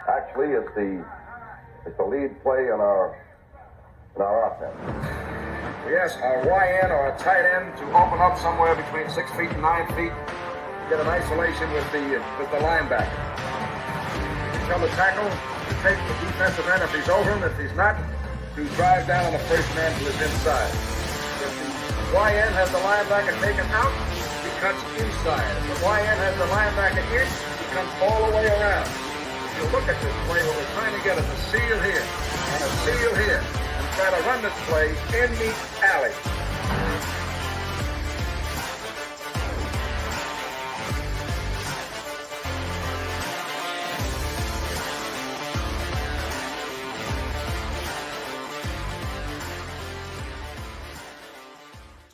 Actually, it's the lead play in our offense. Yes, a YN or a tight end to open up somewhere between 6 feet and 9 feet. Get an isolation with the linebacker. Tell the tackle to take the defensive end if he's over him. If he's not, to drive down on the first man to his inside. If the YN has the linebacker taken out, he cuts inside. If the YN has the linebacker in, he comes all the way around. If you look at this play, what we're trying to get is a seal here and a seal here, and try to run this play in the alley.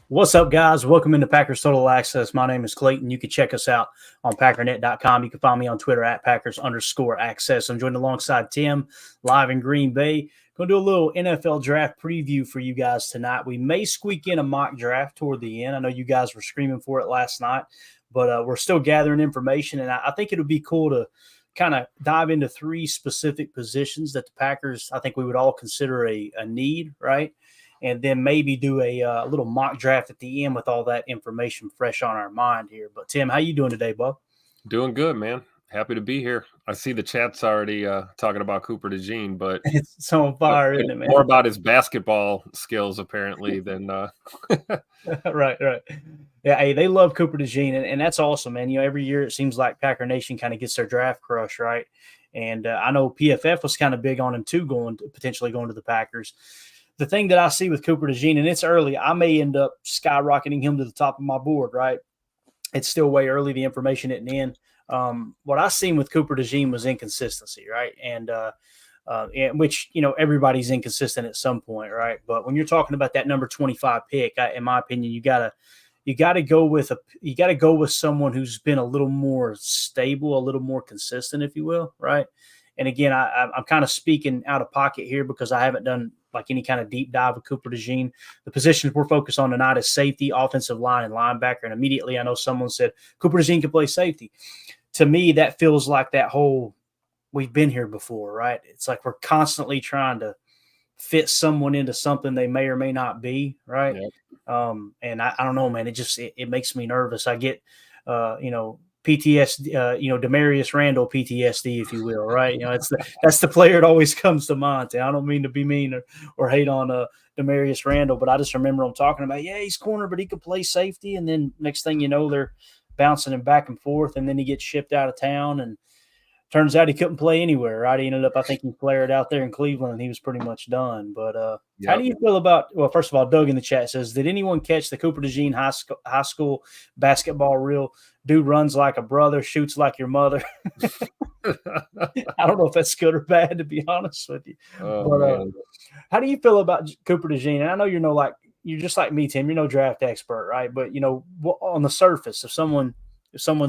What's up, guys? Welcome into Packers Total Access. My name is Clayton. You can check us out on Packernet.com. You can find me on Twitter at Packers_access. I'm joined alongside Tim, live in Green Bay. Going to do a little NFL draft preview for you guys tonight. We may squeak in a mock draft toward the end. I know you guys were screaming for it last night, but we're still gathering information, and I think it would be cool to kind of dive into three specific positions that the Packers, I think we would all consider a need, right? And then maybe do a little mock draft at the end with all that information fresh on our mind here. But, Tim, how you doing today, bub? Doing good, man. Happy to be here. I see the chat's already talking about Cooper DeJean, but it's so on fire, isn't it, man? More about his basketball skills, apparently, than Right. Yeah, hey, they love Cooper DeJean, and that's awesome, man. You know, every year it seems like Packer Nation kind of gets their draft crush, right? And I know PFF was kind of big on him, too, potentially going to the Packers. The thing that I see with Cooper DeJean, and it's early, I may end up skyrocketing him to the top of my board, right? It's still way early. The information isn't in. What I seen with Cooper DeJean was inconsistency, right? And which, you know, everybody's inconsistent at some point, right? But when you're talking about that number 25 pick, in my opinion, you gotta go with someone who's been a little more stable, a little more consistent, if you will, right? And again, I'm kind of speaking out of pocket here because I haven't done like any kind of deep dive with Cooper DeJean. The positions we're focused on tonight is safety, offensive line, and linebacker. And immediately I know someone said Cooper DeJean can play safety. To me, that feels like that whole we've been here before, right? It's like we're constantly trying to fit someone into something they may or may not be, right? Yep. And I don't know, man. It makes me nervous. I get, PTSD, Demarius Randall PTSD, if you will, right? You know, that's the player that always comes to mind. I don't mean to be mean or hate on Demarius Randall, but I just remember him talking about, yeah, he's corner, but he could play safety. And then next thing you know, they're bouncing him back and forth, and then he gets shipped out of town, and turns out he couldn't play anywhere, right? He ended up, I think he flared out there in Cleveland, and he was pretty much done. But How do you feel about – well, first of all, Doug in the chat says, did anyone catch the Cooper DeJean high school basketball reel? Dude runs like a brother, shoots like your mother. I don't know if that's good or bad, to be honest with you. How do you feel about Cooper DeJean? And I know you're just like me, Tim. You're no draft expert, right? But, you know, on the surface, if someone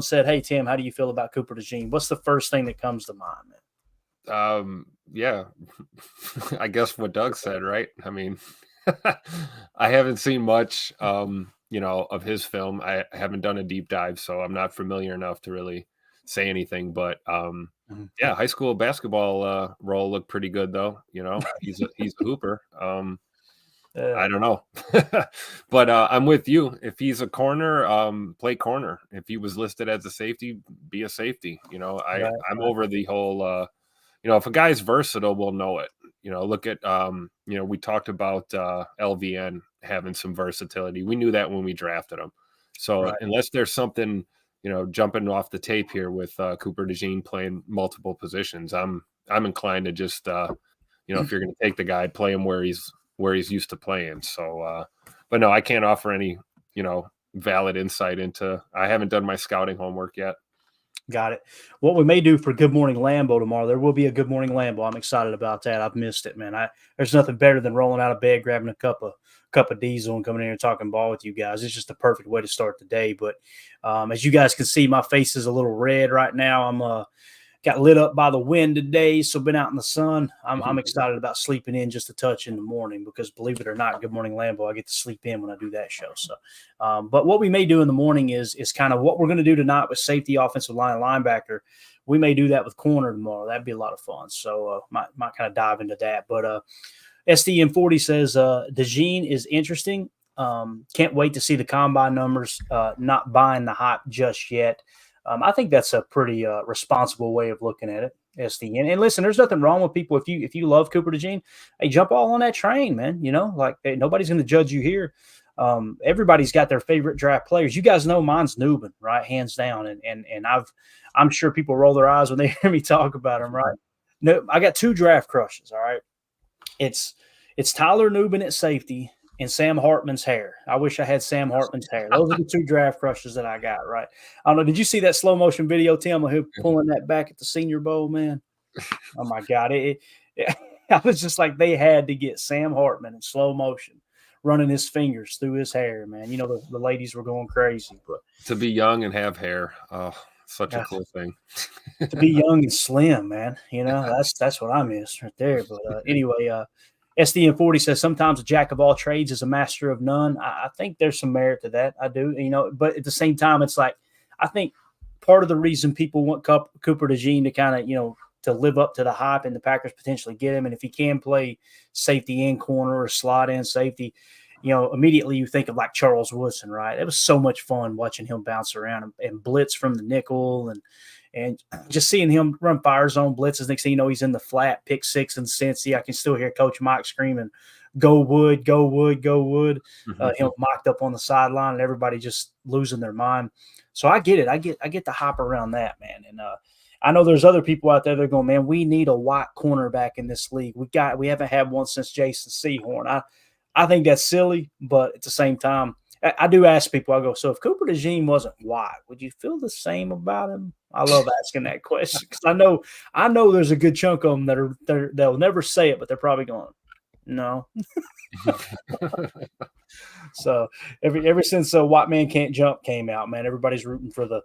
said, hey, Tim, how do you feel about Cooper DeJean? What's the first thing that comes to mind, man? Yeah, I guess what Doug said, right? I mean, I haven't seen much, of his film. I haven't done a deep dive, so I'm not familiar enough to really say anything. But yeah, high school basketball role looked pretty good, though. You know, he's a hooper. I don't know, but I'm with you. If he's a corner, play corner. If he was listed as a safety, be a safety. You know, I'm over the whole. If a guy's versatile, we'll know it. You know, look at we talked about LVN having some versatility. We knew that when we drafted him. So unless there's something jumping off the tape here with Cooper DeJean playing multiple positions, I'm inclined to just if you're going to take the guy, play him where he's used to playing. So, but no, I can't offer any, valid insight into, I haven't done my scouting homework yet. Got it. What we may do for Good Morning Lambo tomorrow, there will be a Good Morning Lambo. I'm excited about that. I've missed it, man. There's nothing better than rolling out of bed, grabbing a cup of diesel and coming in here and talking ball with you guys. It's just the perfect way to start the day. But as you guys can see, my face is a little red right now. I'm got lit up by the wind today, so been out in the sun. I'm excited about sleeping in just a touch in the morning because, believe it or not, Good Morning Lambo, I get to sleep in when I do that show. So, but what we may do in the morning is kind of what we're going to do tonight with safety, offensive line, linebacker. we may do that with corner tomorrow. That'd be a lot of fun. So might kind of dive into that. But SDM40 says DeJean is interesting. Can't wait to see the combine numbers. Not buying the hype just yet. I think that's a pretty responsible way of looking at it. SDN. And listen, there's nothing wrong with people. If you love Cooper DeJean, hey, jump all on that train, man. Like hey, nobody's going to judge you here. Everybody's got their favorite draft players. You guys know mine's Nubin, right? Hands down. And I'm sure people roll their eyes when they hear me talk about him, right? No, I got 2 draft crushes. All right. It's Tyler Nubin at safety and Sam Hartman's hair. I wish I had Sam Hartman's hair. Those are the 2 draft crushes that I got, right? I don't know. Did you see that slow motion video, Tim, of him pulling that back at the Senior Bowl, man? Oh, my God. I was just like, they had to get Sam Hartman in slow motion running his fingers through his hair, man. The ladies were going crazy. But to be young and have hair, such a cool thing. To be young and slim, man. That's what I miss right there. But anyway, SDM40 says sometimes a jack of all trades is a master of none. I think there's some merit to that. I do, but at the same time, it's like, I think part of the reason people want Cooper DeJean to kind of, to live up to the hype and the Packers potentially get him. And if he can play safety and corner or slot in safety, immediately you think of like Charles Woodson, right? It was so much fun watching him bounce around and blitz from the nickel and just seeing him run fire zone blitzes. Next thing you know, he's in the flat, pick 6 in Cincy. I can still hear Coach Mike screaming, "Go Wood, go Wood, go Wood." Him mocked up on the sideline and everybody just losing their mind. So I get it. I get the hype around that, man. And I know there's other people out there that are going, man, we need a white cornerback in this league. We haven't had one since Jason Sehorn. I think that's silly, but at the same time, I do ask people, I go, so if Cooper DeJean wasn't white, would you feel the same about him? I love asking that question because I know there's a good chunk of them they'll never say it, but they're probably going, no. So ever since White Man Can't Jump came out, man, everybody's rooting for the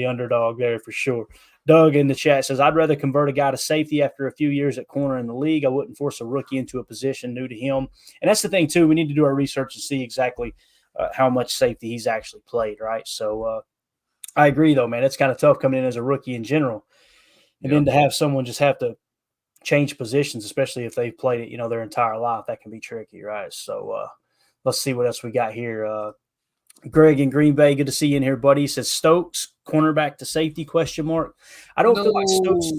underdog there for sure. Doug in the chat says, I'd rather convert a guy to safety after a few years at corner in the league. I wouldn't force a rookie into a position new to him. And that's the thing, too. We need to do our research and see exactly how much safety he's actually played, right? So I agree, though, man. It's kind of tough coming in as a rookie in general. And then to have someone just have to change positions, especially if they've played it, their entire life, that can be tricky, right? So let's see what else we got here. Greg in Green Bay, good to see you in here, buddy. He says Stokes, cornerback to safety, question mark. I don't feel like Stokes.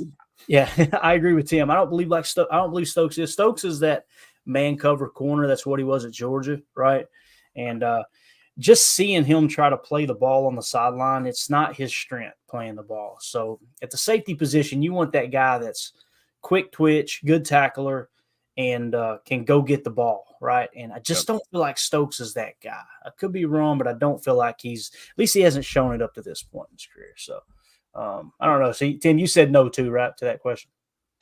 Yeah, I agree with Tim. I don't believe Stokes is. Stokes is that man cover corner. That's what he was at Georgia, right? And just seeing him try to play the ball on the sideline, it's not his strength playing the ball. So at the safety position, you want that guy that's quick twitch, good tackler, and can go get the ball, right? And I just don't feel like Stokes is that guy. I could be wrong, but I don't feel like at least he hasn't shown it up to this point in his career. So I don't know. See, Tim, you said no too, right, to that question?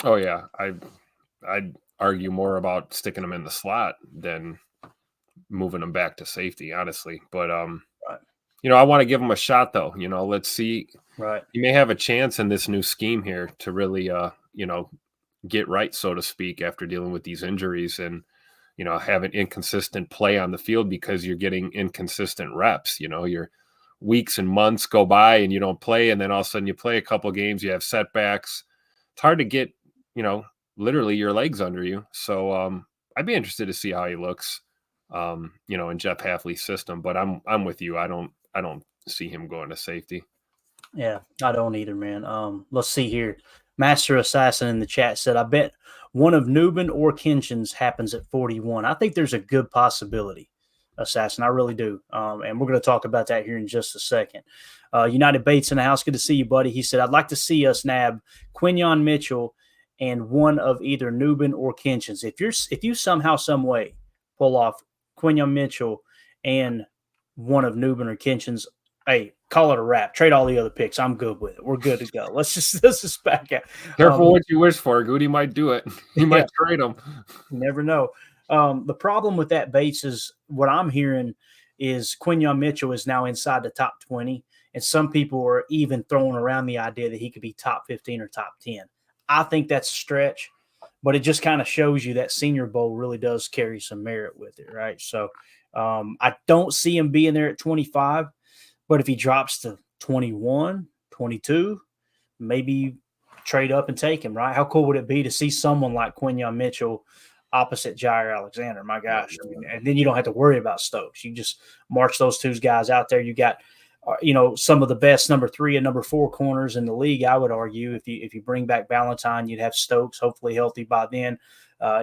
Oh, yeah. I'd argue more about sticking him in the slot than moving him back to safety, honestly. But, right. I want to give him a shot, though. Let's see. Right. He may have a chance in this new scheme here to really, get right, so to speak, after dealing with these injuries and, have an inconsistent play on the field because you're getting inconsistent reps. Your weeks and months go by and you don't play. And then all of a sudden you play a couple of games, you have setbacks. It's hard to get, literally your legs under you. So I'd be interested to see how he looks, in Jeff Hafley's system, but I'm with you. I don't see him going to safety. Yeah, I don't either, man. Let's see here. Master Assassin in the chat said, I bet one of Nubin or Kenshin's happens at 41. I think there's a good possibility, Assassin. I really do. And we're going to talk about that here in just a second. United Bates in the house. Good to see you, buddy. He said, I'd like to see us nab Quinyon Mitchell and one of either Nubin or Kenshin's. If you somehow, some way pull off Quinyon Mitchell and one of Nubin or Kenshin's, hey, call it a wrap. Trade all the other picks. I'm good with it. We're good to go. Let's just back out. Careful what you wish for. Goody might do it. He might trade them. You never know. The problem with that, Bates, is what I'm hearing is Quinyon Mitchell is now inside the top 20, and some people are even throwing around the idea that he could be top 15 or top 10. I think that's a stretch, but it just kind of shows you that Senior Bowl really does carry some merit with it, right? So I don't see him being there at 25. But if he drops to 21, 22, maybe trade up and take him, right? How cool would it be to see someone like Quinyon Mitchell opposite Jair Alexander? My gosh. I mean, and then you don't have to worry about Stokes. You just march those two guys out there. You got, some of the best number 3 and number 4 corners in the league, I would argue. If you bring back Valentine, you'd have Stokes, hopefully healthy by then.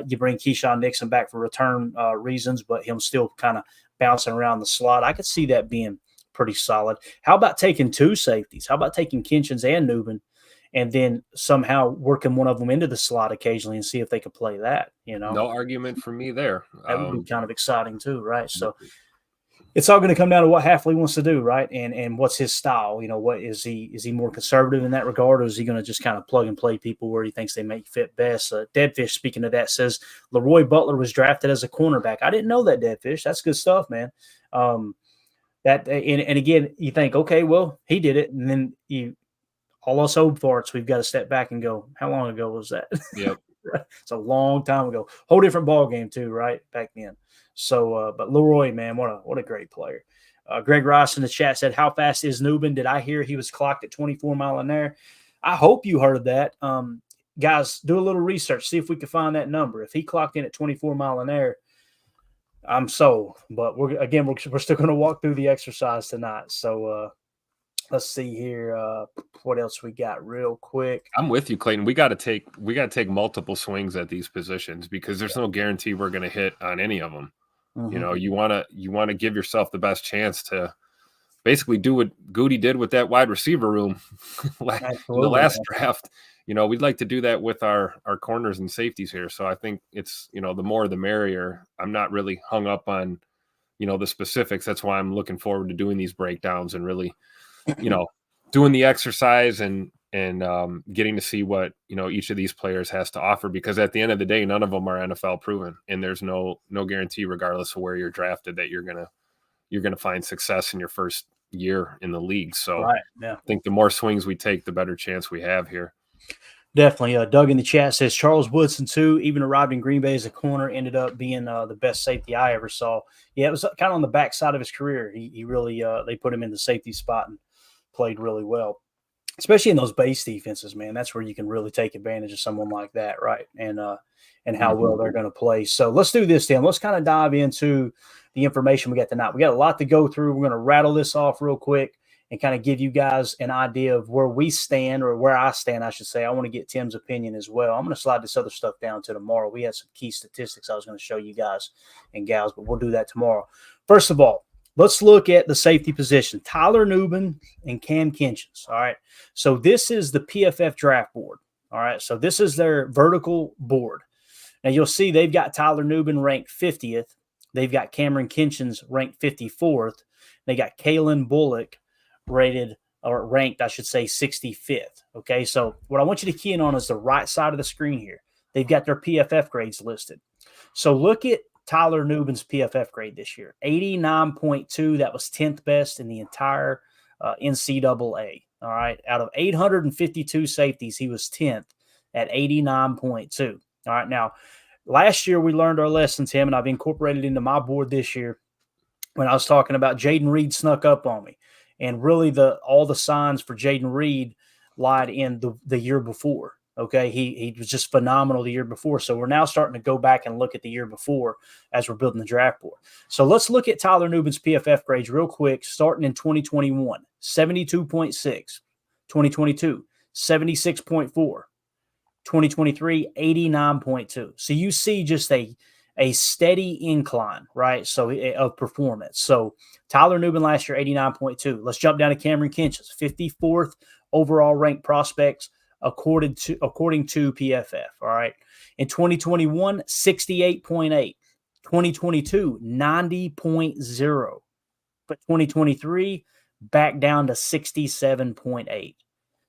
You bring Keyshawn Nixon back for return reasons, but him still kind of bouncing around the slot. I could see that being pretty solid. How about taking 2 safeties? How about taking Kinchins and Nubin, and then somehow working one of them into the slot occasionally and see if they could play that? No argument for me there. That would be kind of exciting too, right? So it's all going to come down to what Hafley wants to do, right? And what's his style? What is he more conservative in that regard, or is he going to just kind of plug and play people where he thinks they make fit best? Deadfish, speaking of that, says Leroy Butler was drafted as a cornerback. I didn't know that, Deadfish. That's good stuff, man. And again, you think, okay, well, he did it, and then all us old farts, we've got to step back and go, how long ago was that? Yep. It's a long time ago. Whole different ball game too, right? Back then. So, but Leroy, man, what a great player. Greg Ross in the chat said, how fast is Nubin? Did I hear he was clocked at 24 mile an hour? I hope you heard that. Guys, do a little research. See if we can find that number. If he clocked in at 24 mile an hour, I'm sold. But we're still going to walk through the exercise tonight. So let's see here. What else we got real quick? I'm with you, Clayton. We got to take multiple swings at these positions because there's no guarantee we're going to hit on any of them. Mm-hmm. You want to give yourself the best chance to basically do what Goody did with that wide receiver room in the last draft. We'd like to do that with our corners and safeties here. So I think it's, the more the merrier. I'm not really hung up on, the specifics. That's why I'm looking forward to doing these breakdowns and really, doing the exercise and getting to see what, each of these players has to offer, because at the end of the day, none of them are NFL proven, and there's no guarantee, regardless of where you're drafted, that you're going to find success in your first year in the league. So right, yeah. I think the more swings we take, the better chance we have here. Definitely. Doug in the chat says Charles Woodson too, even arrived in Green Bay as a corner, ended up being the best safety I ever saw. Yeah, it was kind of on the backside of his career. He really they put him in the safety spot and played really well, especially in those base defenses, man. That's where you can really take advantage of someone like that, right? And how well they're going to play. So let's do this, Dan. Let's kind of dive into the information we got tonight. We got a lot to go through. We're going to rattle this off real quick and kind of give you guys an idea of where we stand, or where I stand, I should say. I want to get Tim's opinion as well. I'm going to slide this other stuff down to tomorrow. We had some key statistics I was going to show you guys and gals, but we'll do that tomorrow. First of all, let's look at the safety position. Tyler Nubin and Cam Kinchins. All right. So this is the PFF draft board. All right. So this is their vertical board. Now you'll see they've got Tyler Nubin ranked 50th. They've got Cameron Kinchins ranked 54th. They got Kalen Bullock ranked, I should say, 65th. Okay. So what I want you to key in on is the right side of the screen here. They've got their PFF grades listed. So look at Tyler Nubin's PFF grade this year, 89.2. That was 10th best in the entire NCAA. All right. Out of 852 safeties, he was 10th at 89.2. All right. Now, last year we learned our lesson, Tim, and I've incorporated into my board this year when I was talking about Jaden Reed snuck up on me. And really all the signs for Jaden Reed lied in the year before. Okay, he was just phenomenal the year before. So we're now starting to go back and look at the year before as we're building the draft board. So let's look at Tyler Nubin's PFF grades real quick, starting in 2021, 72.6, 2022, 76.4, 2023, 89.2. So you see just a steady incline, right? So of performance. So Tyler Nubin last year, 89.2. Let's jump down to Cameron Kinchins, 54th overall ranked prospects, according to PFF. All right. In 2021, 68.8. 2022, 90.0. But 2023, back down to 67.8.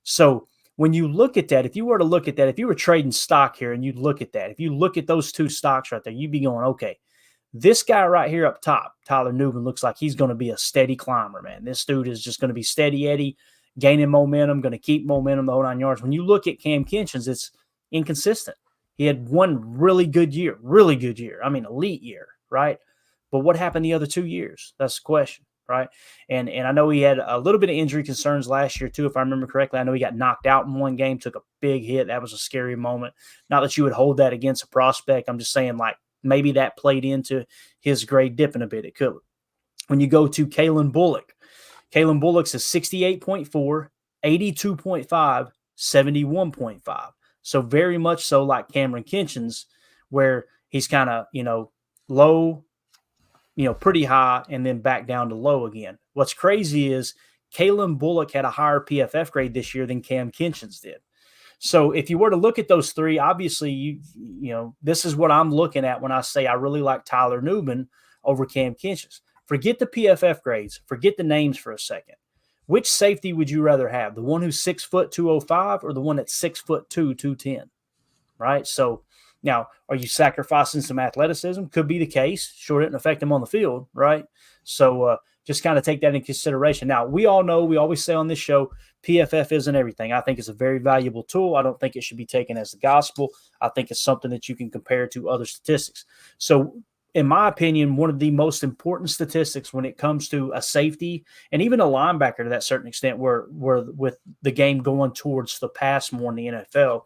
So when you look at that, if you were to look at that, if you were trading stock here and you'd look at that, if you look at those two stocks right there, you'd be going, okay, this guy right here up top, Tyler Nubin, looks like he's going to be a steady climber, man. This dude is just going to be steady Eddie, gaining momentum, going to keep momentum the whole 9 yards. When you look at Cam Kinchins, it's inconsistent. He had one really good year. I mean, elite year, right? But what happened the other 2 years? That's the question, right? And I know he had a little bit of injury concerns last year too, if I remember correctly. I know he got knocked out in one game, took a big hit. That was a scary moment. Not that you would hold that against a prospect. I'm just saying, like, maybe that played into his grade dipping a bit. It could. When you go to Kalen Bullock's is 68.4, 82.5, 71.5. So very much so like Cameron Kinchen's, where he's kind of, low, pretty high, and then back down to low again. What's crazy is Kalen Bullock had a higher PFF grade this year than Cam Kinchen's did. So if you were to look at those three, obviously, this is what I'm looking at when I say I really like Tyler Nubin over Cam Kinchen's. Forget the PFF grades. Forget the names for a second. Which safety would you rather have? The one who's 6'2", 205, or the one that's 6'2", 210? Right? So now, are you sacrificing some athleticism? Could be the case. Sure didn't affect him on the field, right? So just kind of take that into consideration. Now, we all know, we always say on this show, PFF isn't everything. I think it's a very valuable tool. I don't think it should be taken as the gospel. I think it's something that you can compare to other statistics. So in my opinion, one of the most important statistics when it comes to a safety and even a linebacker to that certain extent, where with the game going towards the pass more in the NFL,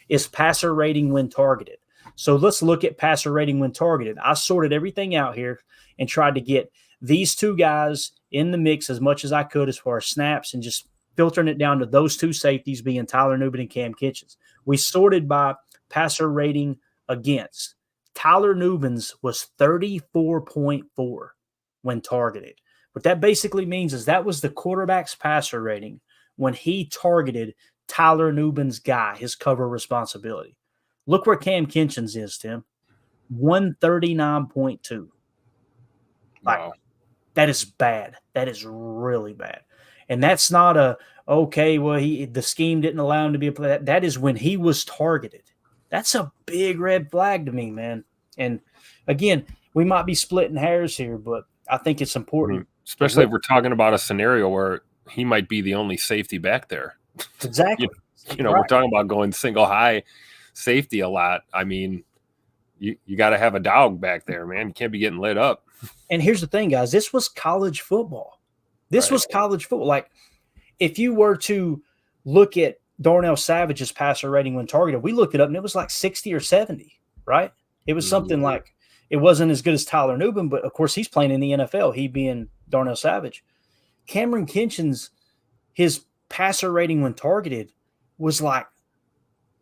is passer rating when targeted. So let's look at passer rating when targeted. I sorted everything out here and tried to get these two guys in the mix as much as I could as far as snaps, and just filtering it down to those two safeties being Tyler Nubin and Cam Kinchen's. We sorted by passer rating against. Tyler Nubin's was 34.4 when targeted. What that basically means is that was the quarterback's passer rating when he targeted Tyler Nubin's guy, his cover responsibility. Look where Cam Kinchen's is, Tim. 139.2. Wow. That is bad. That is really bad. And that's not the scheme didn't allow him to be a player. That is when he was targeted. That's a big red flag to me, man. And again, we might be splitting hairs here, but I think it's important. Especially if we're talking about a scenario where he might be the only safety back there. Exactly. Right. We're talking about going single high safety a lot. I mean, you got to have a dog back there, man. You can't be getting lit up. And here's the thing, guys. This was college football. Was college football. Like, if you were to look at Darnell Savage's passer rating when targeted, we looked it up, and it was like 60 or 70, right? It was something like, it wasn't as good as Tyler Nubin, but of course he's playing in the NFL, he being Darnell Savage. Cameron Kinchen's, his passer rating when targeted was like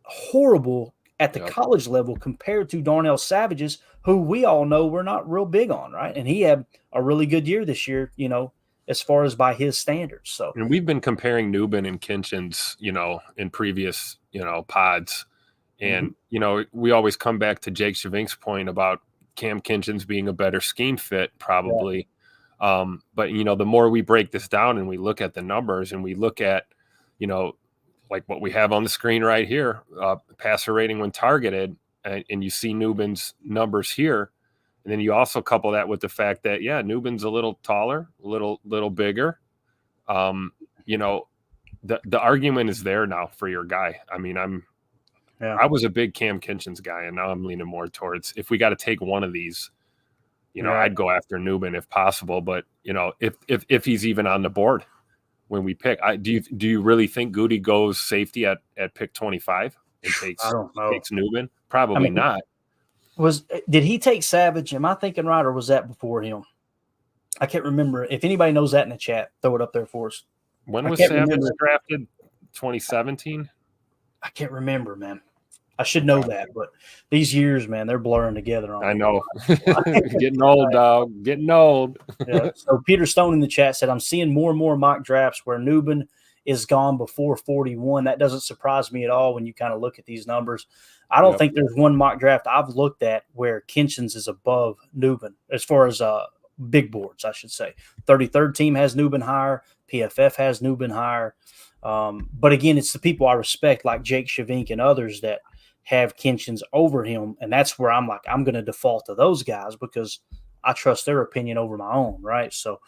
horrible at the college level compared to Darnell Savage's, who we all know we're not real big on, right? And he had a really good year this year, as far as by his standards. So, and we've been comparing Nubin and Kinchen's, in previous, pods. And, we always come back to Jake Shavink's point about Cam Kinchen's being a better scheme fit, probably. Yeah. But, the more we break this down and we look at the numbers and we look at, like what we have on the screen right here, passer rating when targeted, and you see Nubin's numbers here. And then you also couple that with the fact that, Nubin's a little taller, a little bigger. The argument is there now for your guy. I mean, I was a big Cam Kinchen's guy, and now I'm leaning more towards, if we got to take one of these, I'd go after Nubin if possible. But if he's even on the board when we pick, do you really think Goody goes safety at pick 25 and takes Nubin? Probably not. Did he take Savage? Am I thinking right, or was that before him? I can't remember. If anybody knows that in the chat, throw it up there for us. When was Savage drafted? 2017? I can't remember, man. I should know that, but these years, man, they're blurring together. I know. Getting old, dog. Getting old. Yeah. So Peter Stone in the chat said, I'm seeing more and more mock drafts where Nubin is gone before 41. That doesn't surprise me at all when you kind of look at these numbers. I don't think there's one mock draft I've looked at where Kinchen's is above Nubin as far as big boards, I should say. 33rd team has Nubin higher. PFF has Nubin higher. But again, it's the people I respect, like Jake Shavink and others, that have Kinchen's over him. And that's where I'm like, I'm going to default to those guys because I trust their opinion over my own, right? So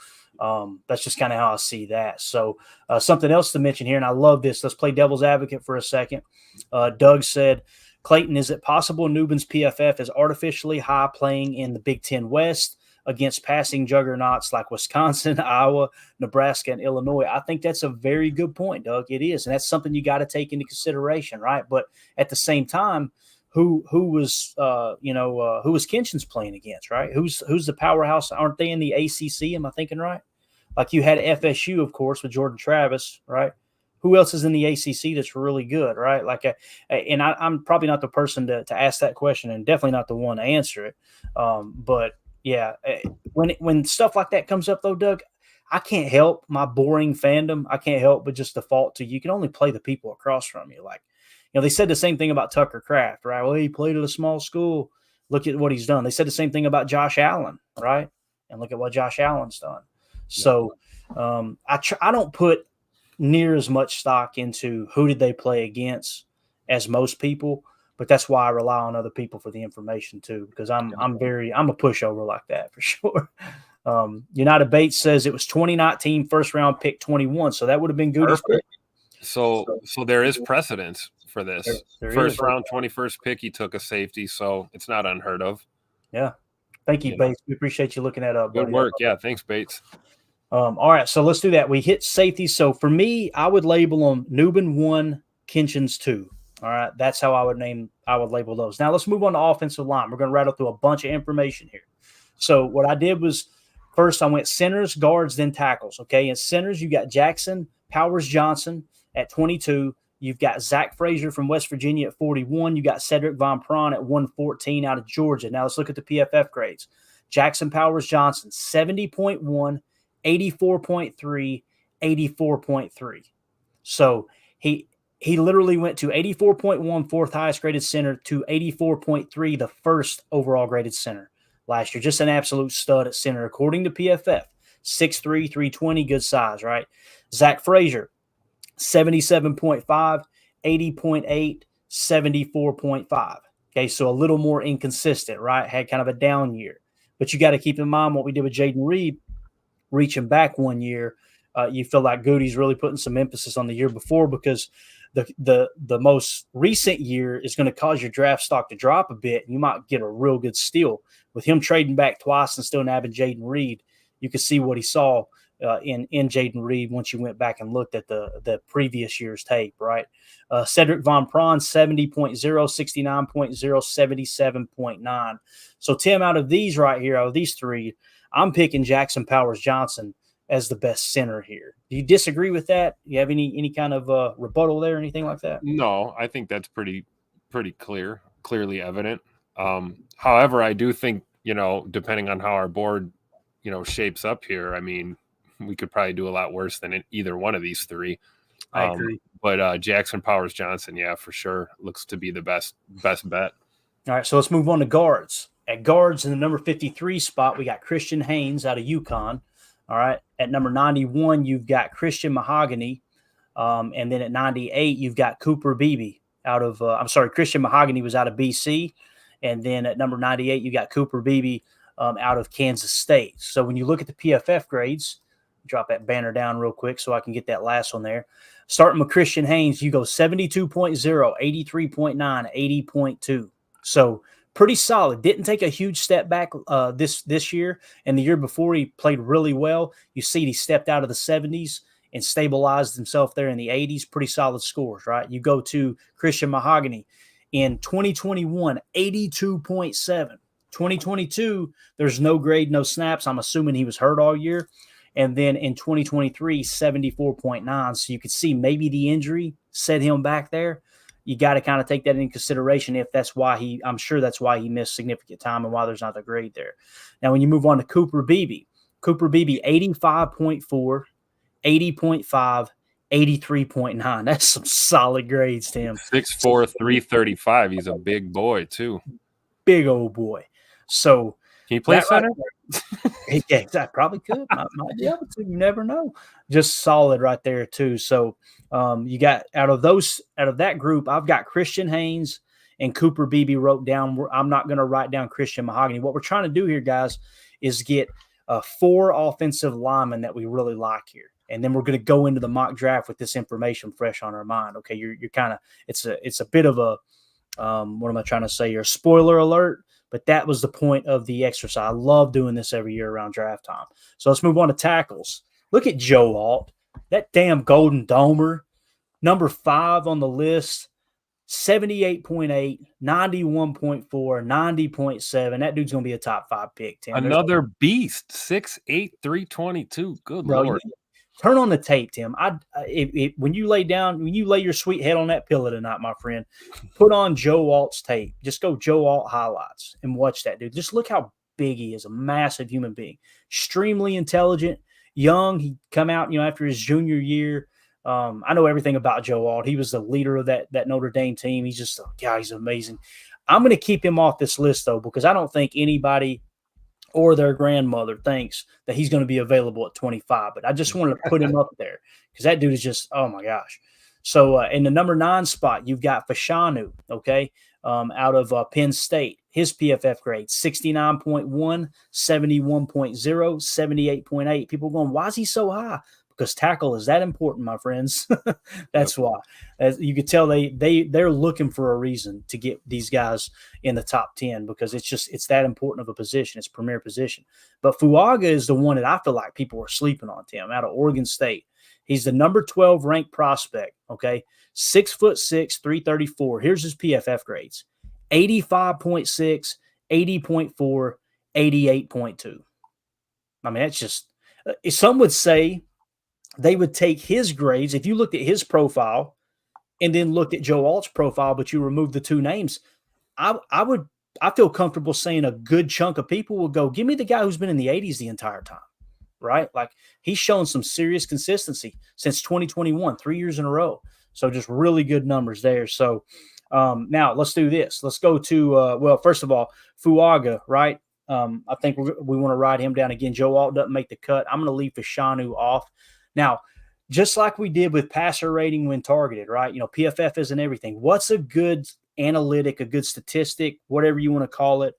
that's just kind of how I see that. So something else to mention here, and I love this. Let's play devil's advocate for a second. Doug said, Clayton, is it possible Nubin's PFF is artificially high playing in the Big Ten West? against passing juggernauts like Wisconsin, Iowa, Nebraska, and Illinois. I think that's a very good point, Doug. It is, and that's something you got to take into consideration, right? But at the same time, who was who was Kenshin's playing against, right? Who's the powerhouse? Aren't they in the ACC? Am I thinking right? Like you had FSU, of course, with Jordan Travis, right? Who else is in the ACC that's really good, right? I'm probably not the person to ask that question, and definitely not the one to answer it. But yeah, when stuff like that comes up, though, Doug, I can't help my boring fandom. I can't help but just default to you can only play the people across from you. Like, they said the same thing about Tucker Kraft, right? Well, he played at a small school. Look at what he's done. They said the same thing about Josh Allen, right? And look at what Josh Allen's done. So I don't put near as much stock into who did they play against as most people, but that's why I rely on other people for the information too, because I'm a pushover like that for sure. United Bates says it was 2019 first round pick 21, so that would have been Goody's pick. So there is precedence for this. There first is. round 21st pick, he took a safety, so it's not unheard of. Yeah. Thank you, Bates. We appreciate you looking that up. Good work. Yeah, thanks, Bates. All right, so let's do that. We hit safety. So for me, I would label them Newbin 1, Kenshin's 2. All right, that's how I would label those. Now let's move on to offensive line. We're going to rattle through a bunch of information here. So what I did was first I went centers, guards, then tackles. Okay, in centers you got Jackson Powers Johnson at 22. You've got Zach Frazier from West Virginia at 41. You got Cedric Von Prawn at 114 out of Georgia. Now let's look at the PFF grades. Jackson Powers Johnson 70.1, 84.3, 84.3. So he literally went to 84.1, fourth highest graded center, to 84.3, the first overall graded center last year. Just an absolute stud at center, according to PFF. 6'3", 320, good size, right? Zach Frazier, 77.5, 80.8, 74.5. Okay, so a little more inconsistent, right? Had kind of a down year. But you got to keep in mind what we did with Jaden Reed, reaching back 1 year. You feel like Goody's really putting some emphasis on the year before, because the most recent year is going to cause your draft stock to drop a bit. You might get a real good steal. With him trading back twice and still nabbing Jaden Reed, you could see what he saw in Jaden Reed once you went back and looked at the previous year's tape, right? Cedric Von Prawn, 70.0, 69.0, 77.9. So, Tim, out of these right here, out of these three, I'm picking Jackson Powers Johnson as the best center here. Do you disagree with that? Do you have any kind of rebuttal there, anything like that? No, I think that's pretty clearly evident. However, I do think, depending on how our board, shapes up here, I mean, we could probably do a lot worse than either one of these three. I agree. But Jackson Powers Johnson, yeah, for sure, looks to be the best bet. All right, so let's move on to guards. At guards, in the number 53 spot, we got Christian Haynes out of UConn. All right, at number 91, you've got Christian Mahogany. And then at 98, you've got Cooper Beebe out of Christian Mahogany was out of BC. And then at number 98, you got Cooper Beebe out of Kansas State. So when you look at the PFF grades, drop that banner down real quick so I can get that last one there. Starting with Christian Haynes, you go 72.0, 83.9, 80.2. So pretty solid. Didn't take a huge step back this year, and the year before he played really well. You see he stepped out of the 70s and stabilized himself there in the 80s. Pretty solid scores, right? You go to Christian Mahogany in 2021, 82.7. 2022, there's no grade, no snaps. I'm assuming he was hurt all year. And then in 2023, 74.9. So you could see maybe the injury set him back there. You got to kind of take that into consideration if that's why I'm sure that's why he missed significant time and why there's not a grade there. Now, when you move on to Cooper Beebe, 85.4, 80.5, 83.9. That's some solid grades, Tim. 6'4", 335. He's a big boy, too. Big old boy. So can he play center? Right, yeah, I probably could. Might be able to. You never know. Just solid right there too. So you got out of that group, I've got Christian Haynes and Cooper Beebe wrote down. I'm not going to write down Christian Mahogany. What we're trying to do here, guys, is get 4 offensive linemen that we really like here, and then we're going to go into the mock draft with this information fresh on our mind. Okay, you're kind of it's a bit of a what am I trying to say here? Spoiler alert. but that was the point of the exercise. I love doing this every year around draft time. So let's move on to tackles. Look at Joe Alt, that damn Golden Domer, number 5 on the list. 78.8, 91.4, 90.7. That dude's going to be a top 5 pick, Tim. Another beast, 6'8", 322. Good Bro, Lord. Turn on the tape, Tim. When you lay your sweet head on that pillow tonight, my friend, put on Joe Alt's tape. Just go Joe Alt highlights and watch that dude. Just look how big he is, a massive human being. Extremely intelligent, young. He come out, after his junior year. I know everything about Joe Alt. He was the leader of that Notre Dame team. He's just he's amazing. I'm going to keep him off this list, though, because I don't think anybody or their grandmother thinks that he's going to be available at 25. But I just wanted to put him up there because that dude is just, oh, my gosh. So in the number 9 spot, you've got Fashanu, okay, out of Penn State. His PFF grade, 69.1, 71.0, 78.8. People going, why is he so high? Because tackle is that important, my friends. That's why. As you could tell, they're looking for a reason to get these guys in the top 10 because it's that important of a position. It's premier position. But Fuaga is the one that I feel like people are sleeping on, Tim, out of Oregon State. He's the number 12 ranked prospect, okay? 6'6", 334. Here's his PFF grades. 85.6, 80.4, 88.2. I mean, that's just some would say they would take his grades. If you looked at his profile and then looked at Joe Alt's profile, but you removed the 2 names, I feel comfortable saying a good chunk of people will go, give me the guy who's been in the 80s the entire time, right? Like he's shown some serious consistency since 2021, 3 years in a row. So just really good numbers there. So now let's do this. Let's go to, first of all, Fuaga, right? I think we want to ride him down again. Joe Alt doesn't make the cut. I'm going to leave Fashanu off. Now, just like we did with passer rating when targeted, right? PFF isn't everything. What's a good analytic, a good statistic, whatever you want to call it,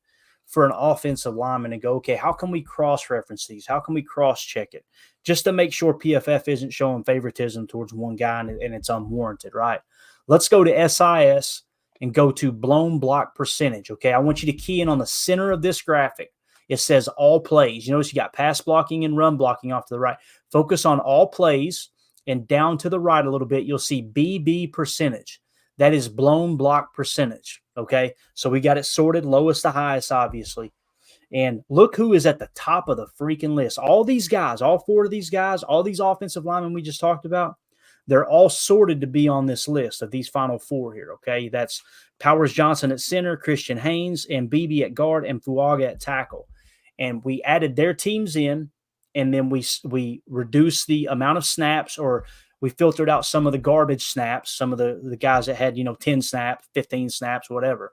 for an offensive lineman and go, okay, how can we cross-reference these? How can we cross-check it? Just to make sure PFF isn't showing favoritism towards one guy and it's unwarranted, right? Let's go to SIS and go to blown block percentage, okay? I want you to key in on the center of this graphic. It says all plays. You notice you got pass blocking and run blocking off to the right. Focus on all plays, and down to the right a little bit, you'll see BB percentage. That is blown block percentage, okay? So we got it sorted lowest to highest, obviously. And look who is at the top of the freaking list. All these guys, all 4 of these guys, all these offensive linemen we just talked about, they're all sorted to be on this list of these final 4 here, okay? That's Powers Johnson at center, Christian Haynes, and BB at guard, and Fuaga at tackle. And we added their teams in, and then we reduced the amount of snaps, or we filtered out some of the garbage snaps, some of the guys that had, 10 snaps, 15 snaps, whatever.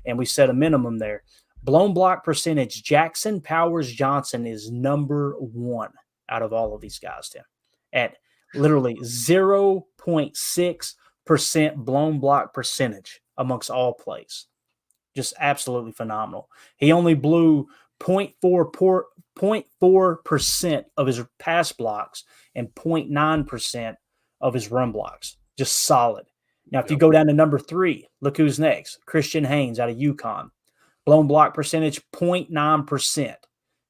And we set a minimum there. Blown block percentage, Jackson Powers Johnson is number 1 out of all of these guys, Tim, at literally 0.6% blown block percentage amongst all plays. Just absolutely phenomenal. He only blew 0.4% of his pass blocks and 0.9% of his run blocks. Just solid. Now, if you go down to number 3, look who's next. Christian Haynes out of UConn. Blown block percentage, 0.9%.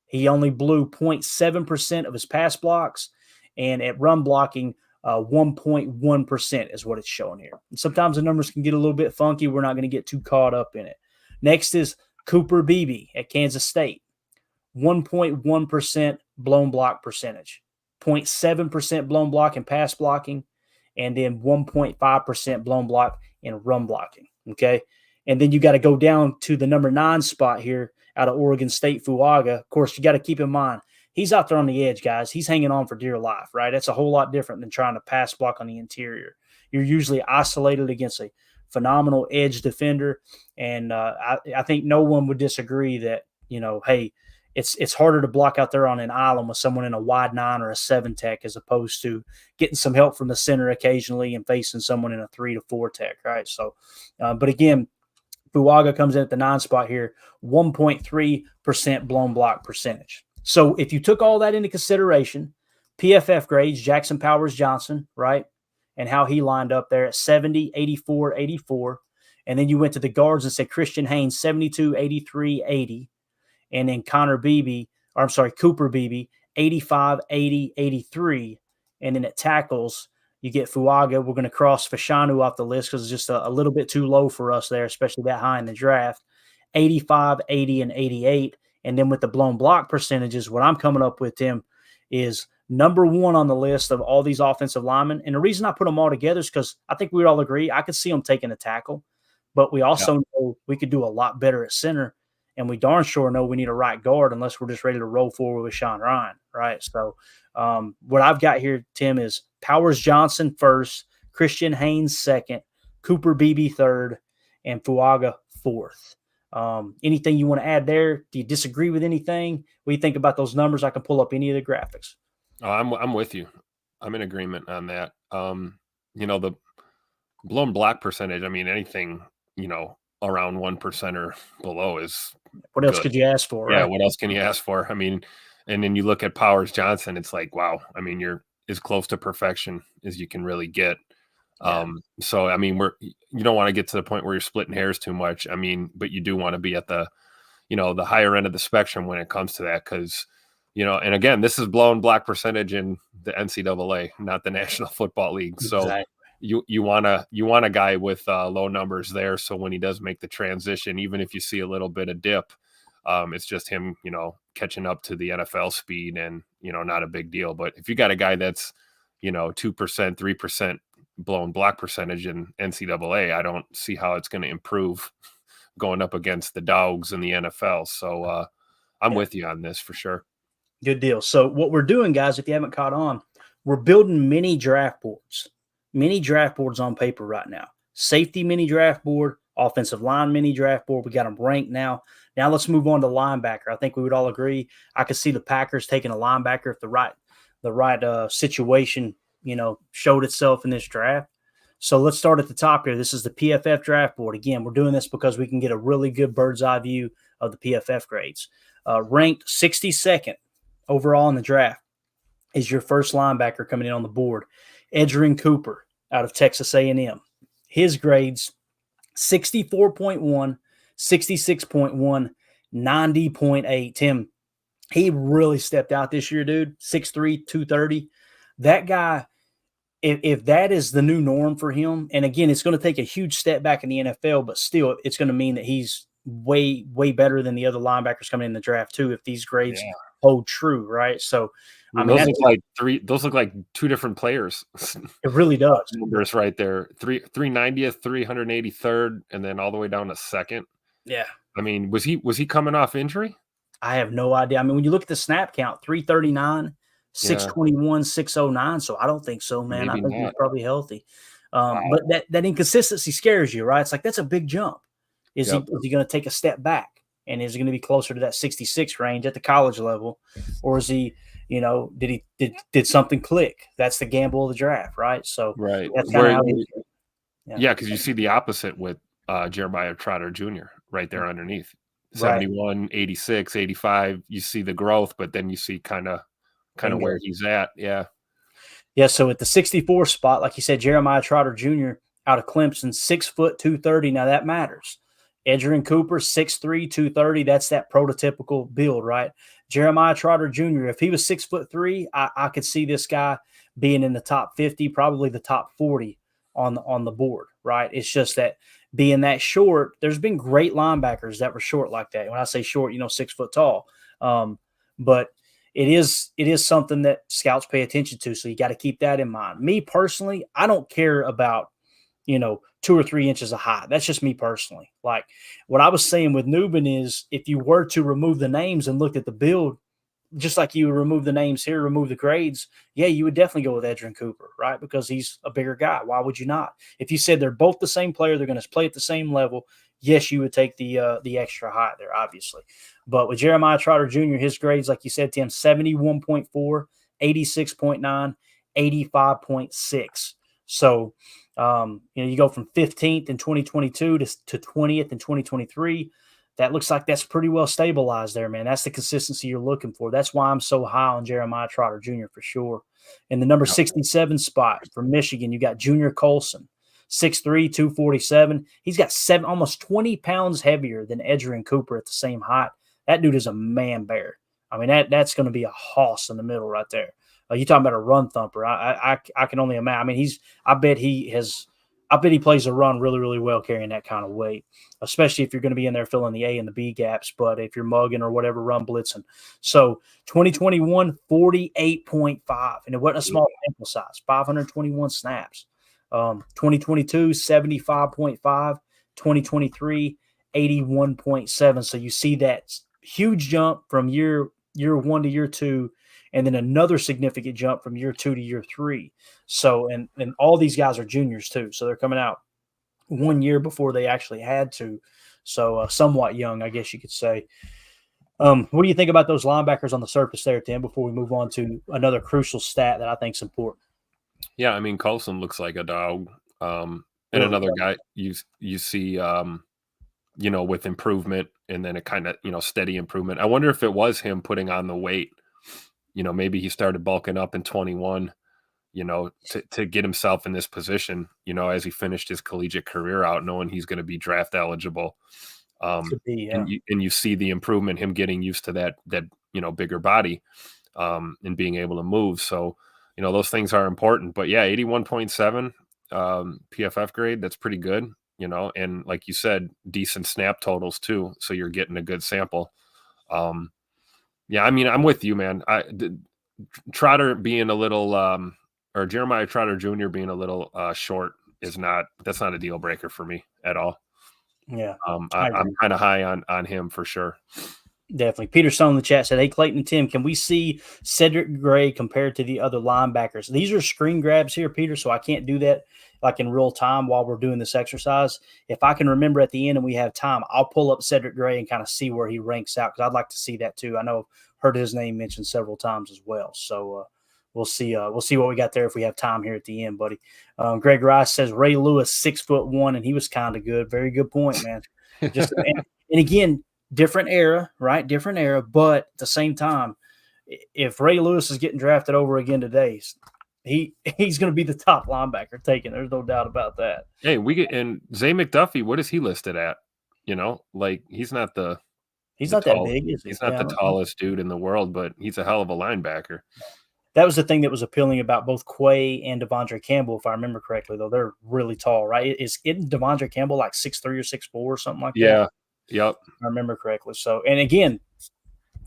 He only blew 0.7% of his pass blocks, and at run blocking, 1.1% is what it's showing here. And sometimes the numbers can get a little bit funky. We're not going to get too caught up in it. Next is Cooper Beebe at Kansas State. 1.1% blown block percentage, 0.7% blown block in pass blocking, and then 1.5% blown block in run blocking, okay? And then you got to go down to the number 9 spot here out of Oregon State, Fuaga. Of course, you got to keep in mind, he's out there on the edge, guys. He's hanging on for dear life, right? That's a whole lot different than trying to pass block on the interior. You're usually isolated against a phenomenal edge defender, and I think no one would disagree that, hey, it's harder to block out there on an island with someone in a wide 9 or a 7 tech as opposed to getting some help from the center occasionally and facing someone in a 3 to 4 tech, right? So, but again, Fuaga comes in at the 9 spot here, 1.3% blown block percentage. So if you took all that into consideration, PFF grades, Jackson Powers Johnson, right, and how he lined up there at 70, 84, 84. And then you went to the guards and said Christian Haynes, 72, 83, 80. And then Cooper Beebe, 85, 80, 83. And then at tackles, you get Fuaga. We're going to cross Fashanu off the list because it's just a little bit too low for us there, especially that high in the draft. 85, 80, and 88. And then with the blown block percentages, what I'm coming up with, Tim, is number one on the list of all these offensive linemen. And the reason I put them all together is because I think we all agree I could see them taking a tackle, but we also know we could do a lot better at center. And we darn sure know we need a right guard unless we're just ready to roll forward with Sean Ryan, right? So what I've got here, Tim, is Powers Johnson first, Christian Haynes second, Cooper Beebe third, and Fuaga fourth. Anything you want to add there? Do you disagree with anything? What do you think about those numbers? I can pull up any of the graphics. Oh, I'm with you. I'm in agreement on that. The blown block percentage, I mean, anything, around 1% or below is what else good. could you ask for? Yeah, right? what else can you ask for? I mean, and then you look at Powers Johnson, it's like, wow, I mean, you're as close to perfection as you can really get. So, I mean, you don't want to get to the point where you're splitting hairs too much. I mean, but you do want to be at the, the higher end of the spectrum when it comes to that. Cause, and again, this is blown block percentage in the NCAA, not the National Football League. So Exactly. you want a guy with low numbers there. So when he does make the transition, even if you see a little bit of dip, it's just him, catching up to the NFL speed and, not a big deal. But if you got a guy that's, 2%, 3% blown block percentage in NCAA, I don't see how it's going to improve going up against the dogs in the NFL. So I'm with you on this for sure. Good deal. So what we're doing, guys, if you haven't caught on, we're building mini draft boards on paper right now. Safety mini draft board, offensive line mini draft board. We got them ranked now. Now let's move on to linebacker. I think we would all agree. I could see the Packers taking a linebacker if the right situation, showed itself in this draft. So let's start at the top here. This is the PFF draft board. Again, we're doing this because we can get a really good bird's eye view of the PFF grades. Ranked 62nd overall in the draft is your first linebacker coming in on the board, Edgerrin Cooper out of Texas A&M. His grades, 64.1, 66.1, 90.8. Tim, he really stepped out this year, dude. 6'3", 230. That guy, if that is the new norm for him, and again, it's going to take a huge step back in the NFL, but still, it's going to mean that he's way, way better than the other linebackers coming in the draft too, if these grades hold true, right? So, those look like two different players. It really does. Numbers right there, 390th, 383rd, and then all the way down to second. Yeah. I mean, was he coming off injury? I have no idea. I mean, when you look at the snap count, 339, 621, 609. So I don't think so, man. Maybe I think not. he's probably healthy. But that inconsistency scares you, right? It's like, that's a big jump. Is he going to take a step back? And is he going to be closer to that 66 range at the college level? Or is he, did something click? That's the gamble of the draft, right? So that's kind of how he is. Yeah, because you see the opposite with Jeremiah Trotter Jr. right there underneath. 71, 86, 85. You see the growth, but then you see kind of where he's at. Yeah. Yeah. So at the 64 spot, like you said, Jeremiah Trotter Jr. out of Clemson, 6 foot 230. Now that matters. Edgerrin Cooper, 6'3", 230. That's that prototypical build, right? Jeremiah Trotter Jr., if he was 6'3", I could see this guy being in the top 50, probably the top 40 on the board, right? It's just that being that short, there's been great linebackers that were short like that. When I say short, 6 foot tall. But it is something that scouts pay attention to, so you got to keep that in mind. Me personally, I don't care about 2 or 3 inches of height. That's just me personally. Like what I was saying with Nubin is if you were to remove the names and look at the build, just like you would remove the names here, remove the grades, you would definitely go with Edgerrin Cooper, right? Because he's a bigger guy. Why would you not? If you said they're both the same player, they're going to play at the same level, yes, you would take the extra height there, obviously. But with Jeremiah Trotter Jr., his grades, like you said, Tim, 71.4, 86.9, 85.6. So, you go from 15th in 2022 to 20th in 2023. That looks like that's pretty well stabilized there, man. That's the consistency you're looking for. That's why I'm so high on Jeremiah Trotter Jr. for sure. In the number 67 spot from Michigan, you got Junior Colson, 6'3", 247. He's got almost 20 pounds heavier than Edgerrin Cooper at the same height. That dude is a man bear. I mean, that's going to be a hoss in the middle right there. You talking about a run thumper? I can only imagine. I mean, I bet he plays a run really, really well carrying that kind of weight, especially if you're going to be in there filling the A and the B gaps. But if you're mugging or whatever, run blitzing. So 2021, 48.5, and it wasn't a small sample size, 521 snaps. 2022, 75.5. 2023, 81.7. So you see that huge jump from year 1 to year 2, and then another significant jump from year 2 to year 3. So, and all these guys are juniors too. So they're coming out 1 year before they actually had to. So somewhat young, I guess you could say. What do you think about those linebackers on the surface there, Tim, before we move on to another crucial stat that I think is important? Yeah, I mean, Coulson looks like a dog. And another guy you see, with improvement, and then a kind of, steady improvement. I wonder if it was him putting on the weight. Maybe he started bulking up in 21, to get himself in this position, as he finished his collegiate career out, knowing he's going to be draft eligible. And you see the improvement, him getting used to that bigger body, and being able to move. So, those things are important. But yeah, 81.7 PFF grade, that's pretty good, and like you said, decent snap totals too. So you're getting a good sample. Yeah, I mean, I'm with you, man. Trotter being a little, or Jeremiah Trotter Jr. being a little short that's not a deal breaker for me at all. Yeah. I'm kind of high on him for sure. Definitely. Peter Stone in the chat said, "Hey, Clayton and Tim, can we see Cedric Gray compared to the other linebackers?" These are screen grabs here, Peter, so I can't do that like in real time while we're doing this exercise. If I can remember at the end and we have time, I'll pull up Cedric Gray and kind of see where he ranks out, because I'd like to see that too. I know I've heard his name mentioned several times as well. So we'll see what we got there if we have time here at the end, buddy. Greg Rice says Ray Lewis, 6'1", and he was kind of good. Very good point, man. And again, different era, right? Different era, but at the same time, if Ray Lewis is getting drafted over again today, he's going to be the top linebacker taken. There's no doubt about that. Hey, and Zay McDuffie, what is he listed at? He's not that big, is he? He's not the tallest dude in the world, but he's a hell of a linebacker. That was the thing that was appealing about both Quay and Devondre Campbell, if I remember correctly, though. They're really tall, right? Isn't Devondre Campbell like 6'3" or 6'4" or something like that? Yeah. Yep. I remember correctly. So, and again,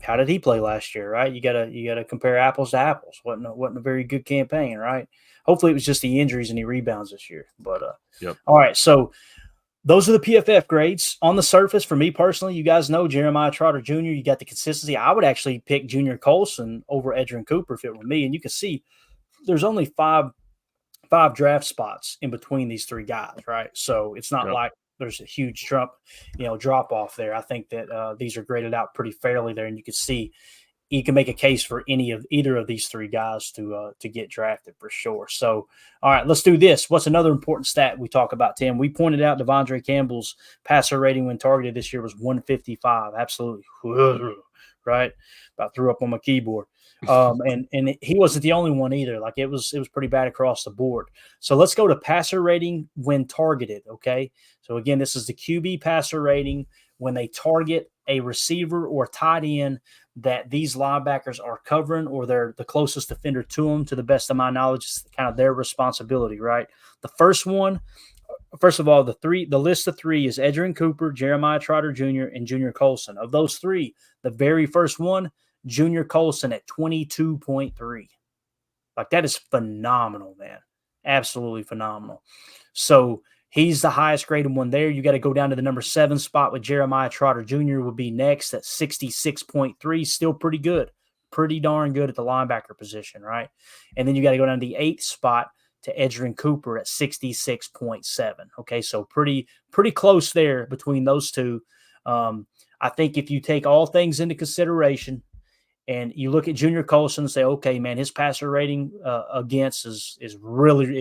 how did he play last year, right? You gotta compare apples to apples. Wasn't a very good campaign, right? Hopefully it was just the injuries and he rebounds this year. But yep. All right, so those are the PFF grades. On the surface, for me personally, you guys know Jeremiah Trotter Jr., you got the consistency. I would actually pick Junior Colson over Edgerrin Cooper if it were me. And you can see there's only five draft spots in between these three guys, right? So it's not like there's a huge drop off there. I think that these are graded out pretty fairly there, and you can see you can make a case for either of these three guys to get drafted for sure. So, all right, let's do this. What's another important stat we talk about, Tim? We pointed out Devondre Campbell's passer rating when targeted this year was 155. Absolutely, right? About threw up on my keyboard. And he wasn't the only one either. Like it was pretty bad across the board. So let's go to passer rating when targeted. Okay. So again, this is the QB passer rating when they target a receiver or tight end that these linebackers are covering, or they're the closest defender to them. To the best of my knowledge, it's kind of their responsibility, right? The first one, first of all, the list of three is Edgerrin Cooper, Jeremiah Trotter Jr., and Junior Colson. Of those three, the very first one, Junior Colson at 22.3. Like that is phenomenal, man. Absolutely phenomenal. So he's the highest graded one there. You got to go down to the number 7 spot with Jeremiah Trotter Jr. would be next at 66.3. Still pretty good. Pretty darn good at the linebacker position, right? And then you got to go down to the 8th spot to Edgerrin Cooper at 66.7. Okay, so pretty close there between those two. I think if you take all things into consideration, and you look at Junior Colson and say, okay, man, his passer rating against is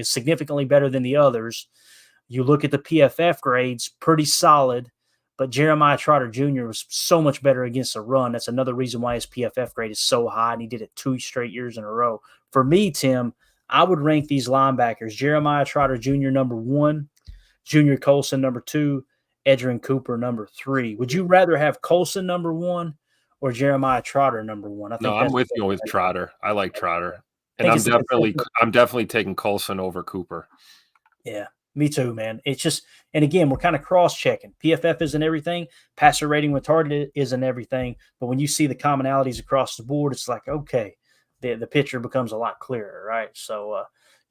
significantly better than the others. You look at the PFF grades, pretty solid, but Jeremiah Trotter Jr. was so much better against the run. That's another reason why his PFF grade is so high, and he did it 2 straight years in a row. For me, Tim, I would rank these linebackers, Jeremiah Trotter Jr. number 1, Junior Colson number 2, Edgerrin Cooper number 3. Would you rather have Colson number 1 or Jeremiah Trotter number 1? I think No, I'm with you with Trotter. I like Trotter, and I'm definitely taking Colson over Cooper. Yeah, me too, man. It's just, and again, we're kind of cross-checking. PFF isn't everything. Passer rating with target isn't everything. But when you see the commonalities across the board, it's like, okay, the picture becomes a lot clearer, right? So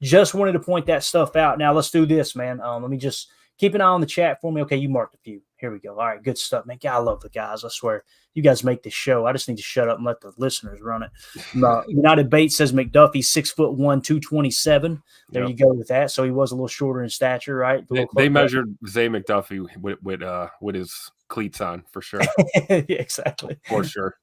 just wanted to point that stuff out. Now let's do this, man. Let me just keep an eye on the chat for me. Okay, you marked a few. Here we go. All right, good stuff, man. God, I love the guys. I swear. You guys make this show. I just need to shut up and let the listeners run it. United Bates says McDuffie's 6'1", 227. There you go with that. So he was a little shorter in stature, right? They measured Zay McDuffie with his cleats on for sure. Yeah, exactly. For sure.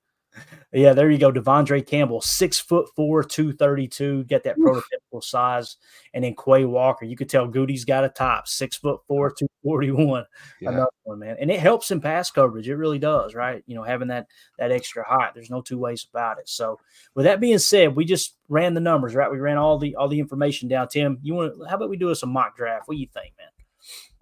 Yeah, there you go. Devondre Campbell, 6'4", 232. Get that prototypical size. And then Quay Walker. You could tell Goody's got a top, 6'4", 241. Yeah. Another one, man. And it helps in pass coverage. It really does, right? You know, having that extra height. There's no two ways about it. So with that being said, we just ran the numbers, right? We ran all the information down. Tim, how about we do us a mock draft? What do you think, man?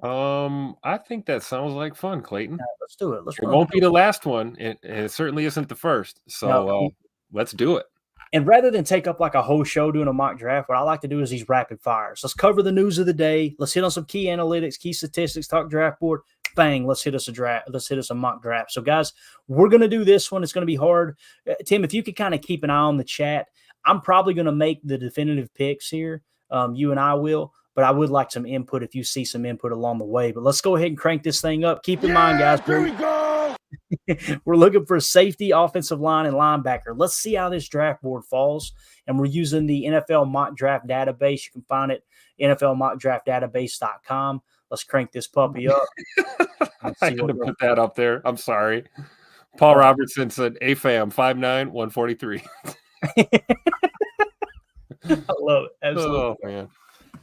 I think that sounds like fun, Clayton. Let's do it. It won't be the last one. It certainly isn't the first. So let's do it. And rather than take up like a whole show doing a mock draft, what I like to do is these rapid fires. Let's cover the news of the day. Let's hit on some key analytics, key statistics, talk draft board. Bang, let's hit us a draft. Let's hit us a mock draft. So, guys, we're going to do this one. It's going to be hard. Tim, if you could kind of keep an eye on the chat, I'm probably going to make the definitive picks here. You and I will. But I would like some input if you see some input along the way. But let's go ahead and crank this thing up. Keep in mind, guys. Here we go. We're looking for safety, offensive line, and linebacker. Let's see how this draft board falls. And we're using the NFL mock draft database. You can find it NFLmockdraftdatabase.com. Let's crank this puppy up. I could have put that up there. I'm sorry. Paul Robertson said, AFAM 5'9", 143. I love it. Absolutely. Oh, man.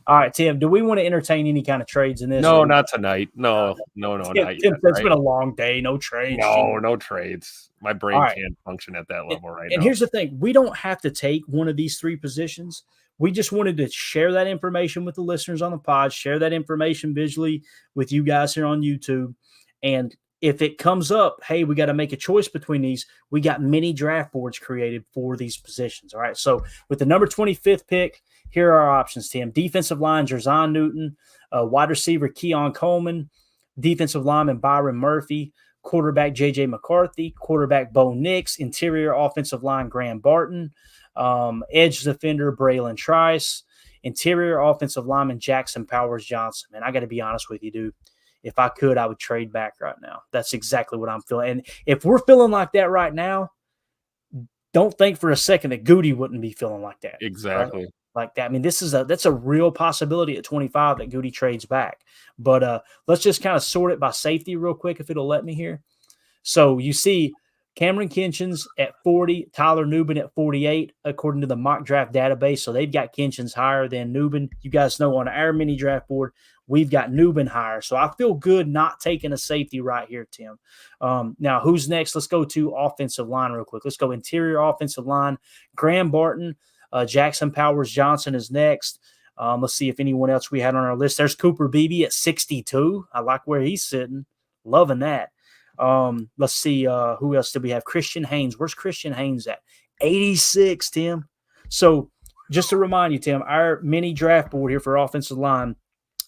All right, Tim, do we want to entertain any kind of trades in this? No, not tonight. No, not yet. It's been a long day. No trades. No trades. My brain can't function at that level right now. And here's the thing. We don't have to take one of these three positions. We just wanted to share that information with the listeners on the pod, share that information visually with you guys here on YouTube. And if it comes up, hey, we got to make a choice between these, we got many draft boards created for these positions. All right, so with the number 25th pick, here are our options, Tim. Defensive line, Jerzon Newton. Wide receiver, Keon Coleman. Defensive lineman, Byron Murphy. Quarterback, J.J. McCarthy. Quarterback, Bo Nix. Interior offensive line, Graham Barton. Edge defender, Braylon Trice. Interior offensive lineman, Jackson Powers Johnson. Man, I got to be honest with you, dude. If I could, I would trade back right now. That's exactly what I'm feeling. And if we're feeling like that right now, don't think for a second that Goody wouldn't be feeling like that. Exactly. Right? Like that. I mean, that's a real possibility at 25 that Goody trades back. But let's just kind of sort it by safety real quick if it'll let me here. So you see Cameron Kinchins at 40, Tyler Nubin at 48, according to the mock draft database. So they've got Kinchins higher than Nubin. You guys know on our mini draft board, we've got Nubin higher. So I feel good not taking a safety right here, Tim. Now, who's next? Let's go to offensive line real quick. Let's go interior offensive line. Graham Barton, Jackson Powers Johnson is next. Let's see if anyone else we had on our list. There's Cooper Beebe at 62. I like where he's sitting. Loving that. Let's see who else did we have? Christian Haynes. Where's Christian Haynes at? 86, Tim. So just to remind you, Tim, our mini draft board here for offensive line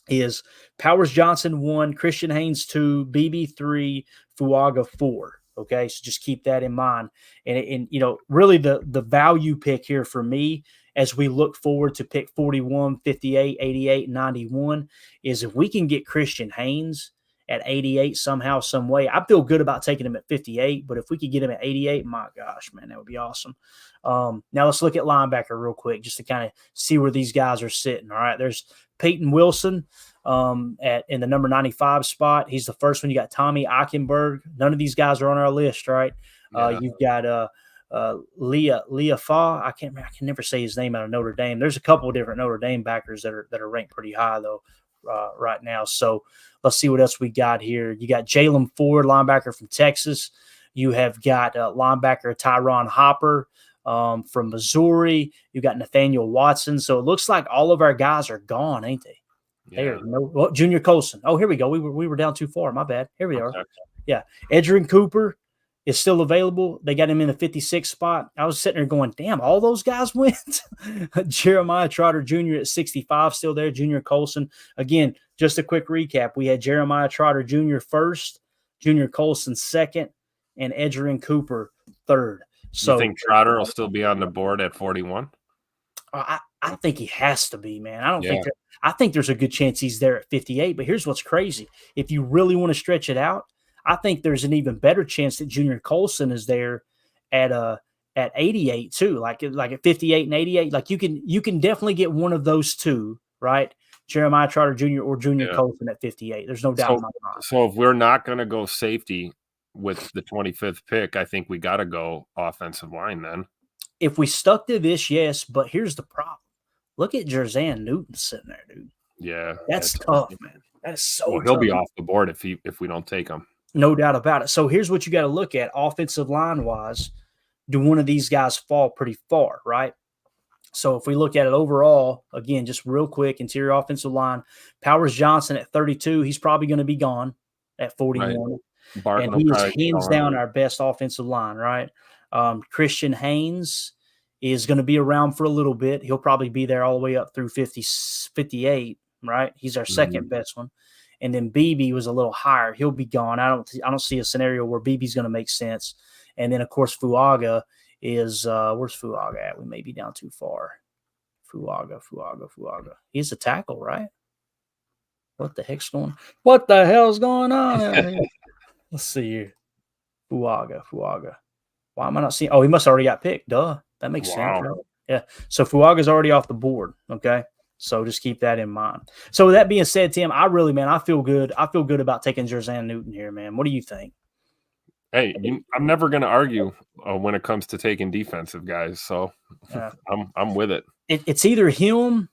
is Powers Johnson 1, Christian Haynes 2, Beebe 3, Fuaga 4. Okay, so just keep that in mind. And you know, really the value pick here for me as we look forward to pick 41, 58, 88, 91 is if we can get Christian Haynes at 88 somehow, some way. I feel good about taking him at 58, but if we could get him at 88, my gosh, man, that would be awesome. Now let's look at linebacker real quick just to kind of see where these guys are sitting. All right, there's Peyton Wilson in the number 95 spot. He's the first one. You got Tommy Eichenberg. None of these guys are on our list, right? Yeah. You've got Leah Fa. I can never say his name out of Notre Dame. There's a couple of different Notre Dame backers that are ranked pretty high though right now. So let's see what else we got here. You got Jalen Ford, linebacker from Texas. You have got linebacker Tyron Hopper from Missouri. You got Nathaniel Watson. So it looks like all of our guys are gone, ain't they? There, no, Junior Colson. Oh, here we go. We were down too far. My bad. Here we are. Okay. Yeah, Edgerrin Cooper is still available. They got him in the 56th spot. I was sitting there going, damn, all those guys went. Jeremiah Trotter Jr. at 65 still there. Junior Colson. Again, just a quick recap. We had Jeremiah Trotter Jr. first, Junior Colson second, and Edgerrin Cooper third. So you think Trotter will still be on the board at 41? I think he has to be, man. I think there's a good chance he's there at 58. But here's what's crazy. If you really want to stretch it out, I think there's an even better chance that Junior Colson is there at 88 too, like at 58 and 88. Like you can definitely get one of those two, right? Jeremiah Trotter Jr. or Junior Colson at 58. There's no doubt in my mind. So if we're not going to go safety with the 25th pick, I think we got to go offensive line then. If we stuck to this, yes, but here's the problem. Look at Jerzan Newton sitting there, dude. Yeah, that's tough, man. That is so tough. He'll be off the board if we don't take him. No doubt about it. So here's what you got to look at offensive line wise. Do one of these guys fall pretty far, right? So if we look at it overall, again, just real quick, interior offensive line, Powers Johnson at 32, he's probably going to be gone at 41. Right. And he is hands down our best offensive line, right? Christian Haynes is going to be around for a little bit. He'll probably be there all the way up through 58, right? He's our second best one. And then BB was a little higher. He'll be gone. I don't see a scenario where BB's going to make sense. And then, of course, Fuaga is where's Fuaga at? We may be down too far. Fuaga. He's a tackle, right? What the hell's going on? Let's see here. Fuaga. Why am I not seeing? Oh, he must have already got picked. Duh. That makes sense. Right? Yeah. So Fuaga's already off the board. Okay. So just keep that in mind. So with that being said, Tim, I feel good. I feel good about taking Jerzan Newton here, man. What do you think? Hey, I'm never going to argue when it comes to taking defensive guys. So I'm with it. It's either him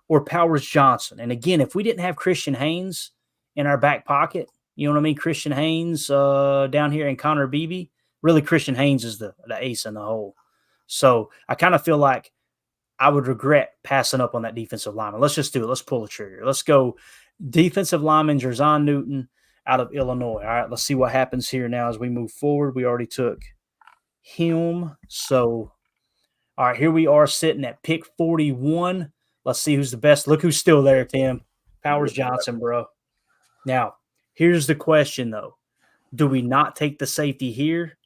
or Powers Johnson. And again, if we didn't have Christian Haynes in our back pocket, you know what I mean? Christian Haynes down here and Connor Beebe. Really, Christian Haynes is the ace in the hole. So I kind of feel like I would regret passing up on that defensive lineman. Let's just do it. Let's pull the trigger. Let's go defensive lineman Jerzan Newton out of Illinois. All right, let's see what happens here now as we move forward. We already took him. So, all right, here we are sitting at pick 41. Let's see who's the best. Look who's still there, Tim. Powers Johnson, bro. Now, here's the question, though. Do we not take the safety here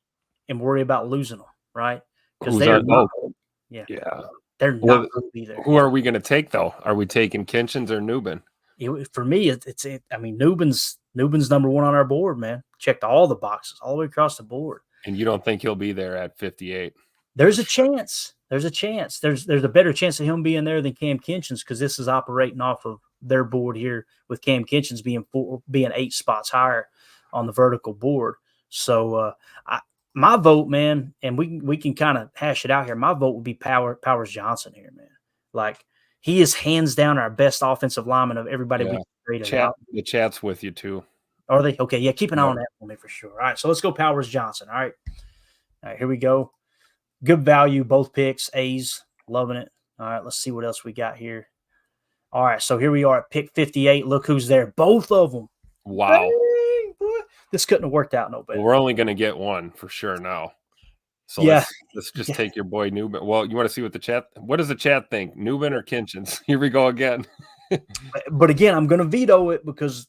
and worry about losing them, right? Because they're not. Yeah. They're not going to be there. Who are we going to take, though? Are we taking Kinchins or Nubin? For me, I mean, Nubin's number one on our board, man. Checked all the boxes all the way across the board. And you don't think he'll be there at 58? There's a chance. There's a better chance of him being there than Cam Kinchins because this is operating off of their board here with Cam Kinchins being 8 spots higher on the vertical board. So my vote, man, and we can kind of hash it out here. My vote would be Powers Johnson here, man. Like he is hands down our best offensive lineman of everybody we traded out. The chat's with you too. Are they? Okay, yeah, keep an eye on that for me for sure. All right, so let's go Powers Johnson. All right, here we go. Good value, both picks, A's, loving it. All right, let's see what else we got here. All right, so here we are at pick 58. Look who's there. Both of them. Wow. Dang, boy. This couldn't have worked out no better. Well, we're only going to get one for sure now. So let's just take your boy Nubin. Well, you want to see what does the chat think? Nubin or Kinchins? Here we go again. But again, I'm going to veto it because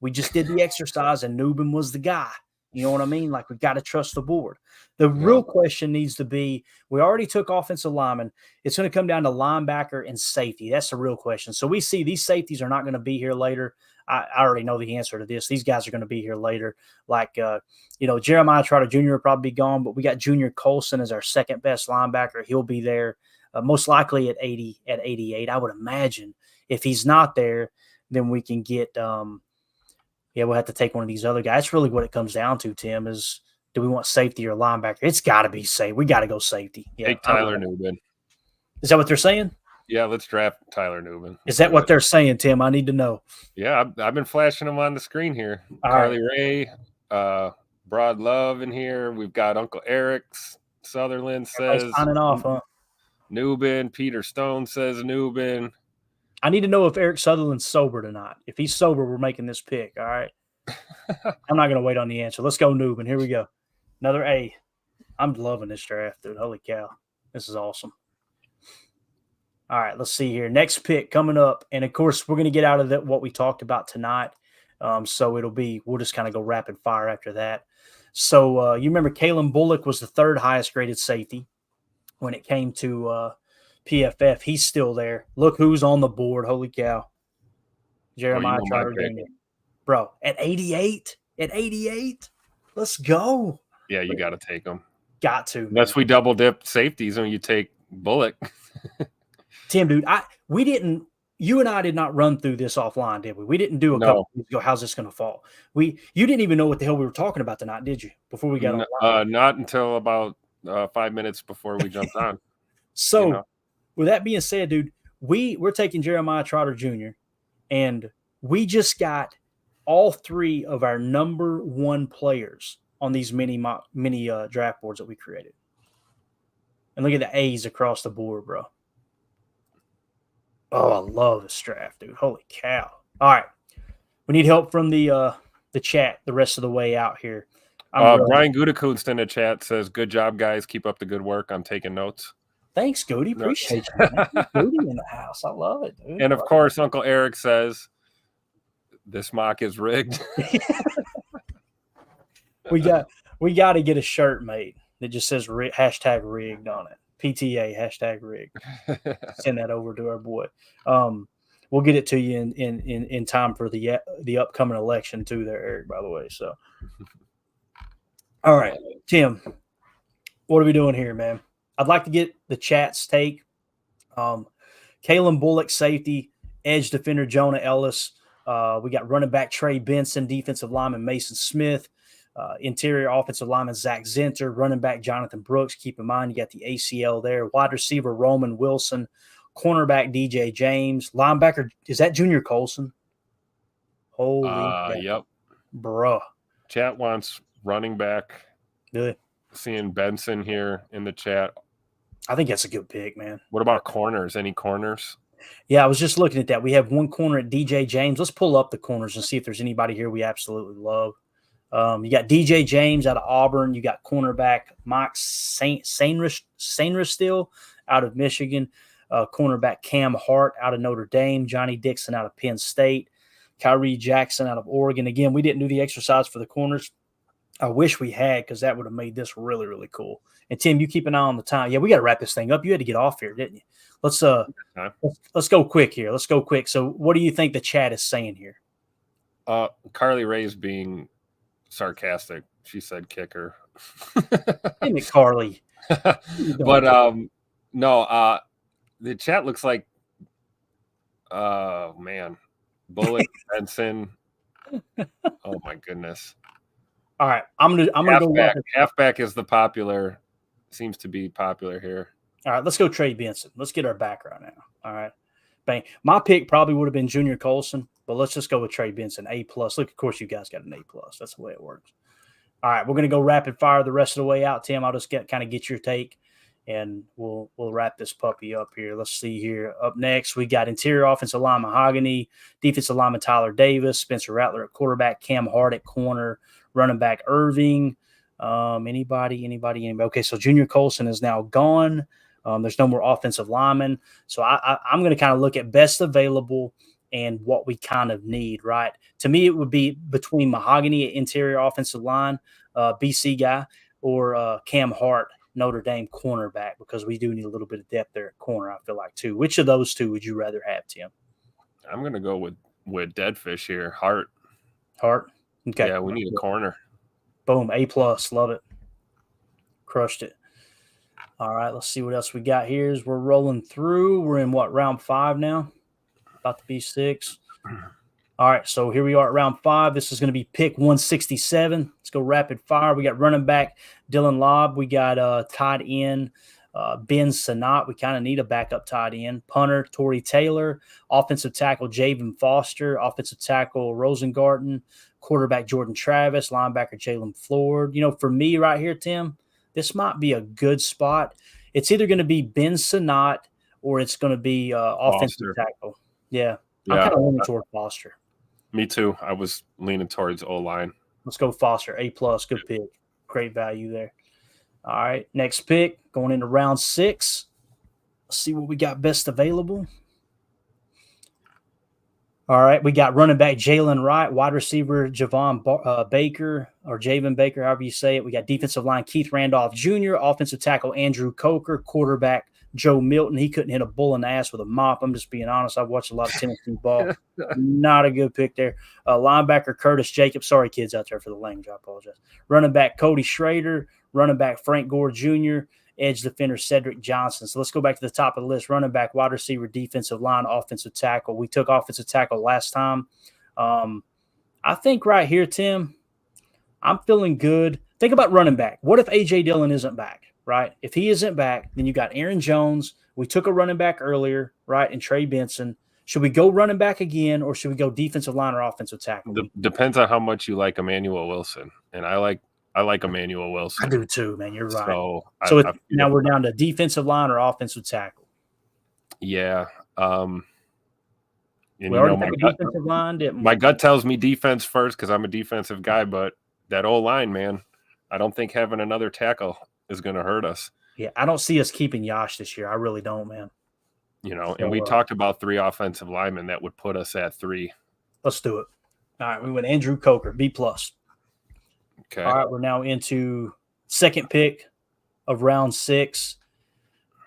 we just did the exercise and Nubin was the guy. You know what I mean? Like we got to trust the board. The real question needs to be, we already took offensive lineman. It's going to come down to linebacker and safety. That's the real question. So we see these safeties are not going to be here later. I already know the answer to this. These guys are going to be here later. Like, Jeremiah Trotter Jr. will probably be gone, but we got Junior Colson as our second best linebacker. He'll be there most likely at 88. I would imagine if he's not there, then we can get we'll have to take one of these other guys. That's really what it comes down to, Tim, is do we want safety or linebacker? It's got to be safe. We got to go safety. Yeah, take Tyler Nubin. Is that what they're saying? Yeah, let's draft Tyler Nubin. Is that what they're saying, Tim? I need to know. Yeah, I've been flashing them on the screen here. Carly Ray, Broad Love in here. We've got Uncle Eric's. Sutherland says signing off, huh? Nubin. Peter Stone says Nubin. I need to know if Eric Sutherland's sober tonight. If he's sober, we're making this pick. All right. I'm not going to wait on the answer. Let's go, Newman. Here we go. Another A. I'm loving this draft, dude. Holy cow. This is awesome. All right, let's see here. Next pick coming up. And, of course, we're going to get out of what we talked about tonight. So we'll just kind of go rapid fire after that. So you remember Kalen Bullock was the third highest graded safety when it came to PFF. He's still there. Look who's on the board. Holy cow. Jeremiah Trotter Jr. Bro, at 88? At 88? Let's go. Yeah, you got to take him. Got to. Unless we double dip safeties and you take Bullock. Tim, dude, you and I did not run through this offline, did we? We didn't do a couple weeks ago. How's this going to fall? You didn't even know what the hell we were talking about tonight, did you? Before we got on. Not until about 5 minutes before we jumped on. So, with that being said, dude, we're taking Jeremiah Trotter Jr. and we just got all three of our number one players on these mini draft boards that we created. And look at the A's across the board, bro. Oh, I love this draft, dude. Holy cow. All right. We need help from the chat the rest of the way out here. Brian Gutekunst in the chat says, good job, guys. Keep up the good work. I'm taking notes. Thanks, Goody. Appreciate you, man. Goody in the house. I love it, dude. And, of course, Uncle Eric says, this mock is rigged. We got to get a shirt made that just says hashtag rigged on it. PTA hashtag rigged. Send that over to our boy. We'll get it to you in time for the upcoming election too there, Eric, by the way. So all right, Tim, what are we doing here, man? I'd like to get the chat's take. Kalen Bullock, safety, edge defender Jonah Ellis. We got running back Trey Benson, defensive lineman Mason Smith, interior offensive lineman Zach Zinter, running back Jonathan Brooks. Keep in mind, you got the ACL there. Wide receiver Roman Wilson, cornerback DJ James, linebacker, is that Junior Colson? Holy cow. Yep. Bruh. Chat wants running back. Really? Seeing Benson here in the chat. I think that's a good pick, man. What about corners? Any corners? Yeah, I was just looking at that. We have one corner at DJ James. Let's pull up the corners and see if there's anybody here we absolutely love. You got DJ James out of Auburn. You got cornerback Mike Sainristil still out of Michigan. Cornerback Cam Hart out of Notre Dame. Johnny Dixon out of Penn State. Kyrie Jackson out of Oregon. Again, we didn't do the exercise for the corners. I wish we had, because that would have made this really, really cool. And Tim, you keep an eye on the time. Yeah, we got to wrap this thing up. You had to get off here, didn't you? Let's go quick here. Let's go quick. So, what do you think the chat is saying here? Carly Ray's being sarcastic. She said kicker. Damn it, Carly. But no, the chat looks like, man, Bullock, Benson. Oh my goodness. All right, I'm gonna go. Halfback is seems to be popular here. All right, let's go Trey Benson. Let's get our background now. All right, bang. My pick probably would have been Junior Colson, but let's just go with Trey Benson, A+. Look, of course, you guys got an A+. That's the way it works. All right, we're gonna go rapid fire the rest of the way out. Tim, I'll just kind of get your take, and we'll wrap this puppy up here. Let's see here. Up next, we got interior offensive line Mahogany, defensive lineman Tyler Davis, Spencer Rattler at quarterback, Cam Hart at corner, running back Irving. Anybody? Okay, so Junior Colson is now gone. There's no more offensive linemen. So I'm going to kind of look at best available and what we kind of need, right? To me, it would be between Mahogany at interior offensive line, BC guy, or Cam Hart, Notre Dame cornerback, because we do need a little bit of depth there at corner, I feel like, too. Which of those two would you rather have, Tim? I'm going to go with Deadfish here. Hart. Okay. Yeah, we need a corner. Boom. A+. Love it. Crushed it. All right. Let's see what else we got here as we're rolling through. We're in round 5 now? About to be 6. All right. So here we are at round 5. This is going to be pick 167. Let's go rapid fire. We got running back Dylan Lobb. We got tight end Ben Sanat. We kind of need a backup tight end. Punter Torrey Taylor. Offensive tackle Javen Foster. Offensive tackle Rosengarten. Quarterback Jordan Travis, linebacker Jalen Ford. For me right here, Tim, this might be a good spot. It's either going to be Ben Sanat or it's going to be offensive tackle. Yeah. I'm Yeah, kind of leaning toward Foster. me too. I was leaning towards O-line. Let's go Foster. A+. Good pick. Great value there. All right. Next pick, going into round 6. Let's see what we got best available. All right. We got running back Jalen Wright, wide receiver Javon Baker, or Javen Baker, however you say it. We got defensive line Keith Randolph Jr., offensive tackle Andrew Coker, quarterback Joe Milton. He couldn't hit a bull in the ass with a mop. I'm just being honest. I've watched a lot of Tennessee ball. Not a good pick there. Linebacker Curtis Jacobs. Sorry, kids out there for the language. I apologize. Running back Cody Schrader. Running back Frank Gore Jr. Edge defender Cedric Johnson. So let's go back to the top of the list. Running back, wide receiver, defensive line, offensive tackle. We took offensive tackle last time. I think right here, Tim, I'm feeling good. Think about running back. What if A.J. Dillon isn't back, right? If he isn't back, then you got Aaron Jones. We took a running back earlier, right, and Trey Benson. Should we go running back again, or should we go defensive line or offensive tackle? Depends on how much you like Emmanuel Wilson. And I like Emmanuel Wilson. I do too, man. You're right. So now we're down to defensive line or offensive tackle. Yeah. And we already got defensive line, didn't we? My gut tells me defense first because I'm a defensive guy, but that O-line, man, I don't think having another tackle is going to hurt us. Yeah, I don't see us keeping Yash this year. I really don't, man. And we talked about 3 offensive linemen that would put us at 3. Let's do it. All right, we went Andrew Coker, B+. Okay. All right, we're now into second pick of round 6.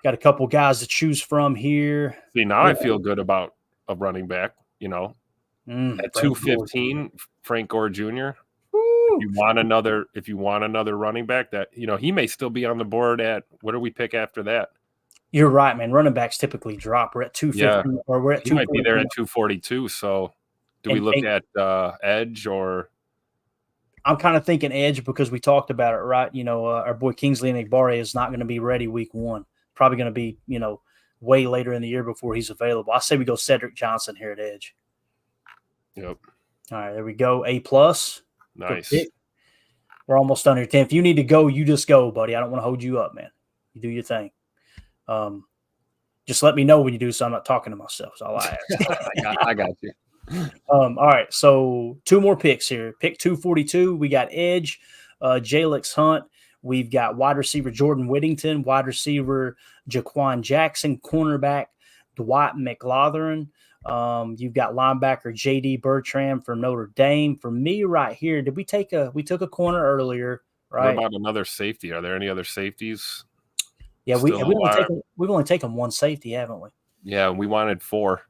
Got a couple guys to choose from here. See, now I feel good about a running back, at 215, Frank Gore Jr. If you want another running back that, he may still be on the board at, what do we pick after that? You're right, man. Running backs typically drop. We're at 250 or we're at 242. He might be there at 242. So do we look at edge or? I'm kind of thinking edge because we talked about it, right? Our boy Kingsley Enagbare is not going to be ready week 1. Probably going to be, way later in the year before he's available. I say we go Cedric Johnson here at edge. Yep. All right, there we go. A+. Nice. We're almost done here, Tim. If you need to go, you just go, buddy. I don't want to hold you up, man. You do your thing. Just let me know when you do, so I'm not talking to myself. That's all I ask. I got you. All right, so 2 more picks here. Pick 242, we got edge, Jalix Hunt. We've got wide receiver Jordan Whittington, wide receiver Jaquan Jackson, cornerback Dwight McLaughlin. You've got linebacker J.D. Bertram from Notre Dame. For me right here, we took a corner earlier, right? What about another safety? Are there any other safeties? Yeah, we've only taken 1 safety, haven't we? Yeah, we wanted 4.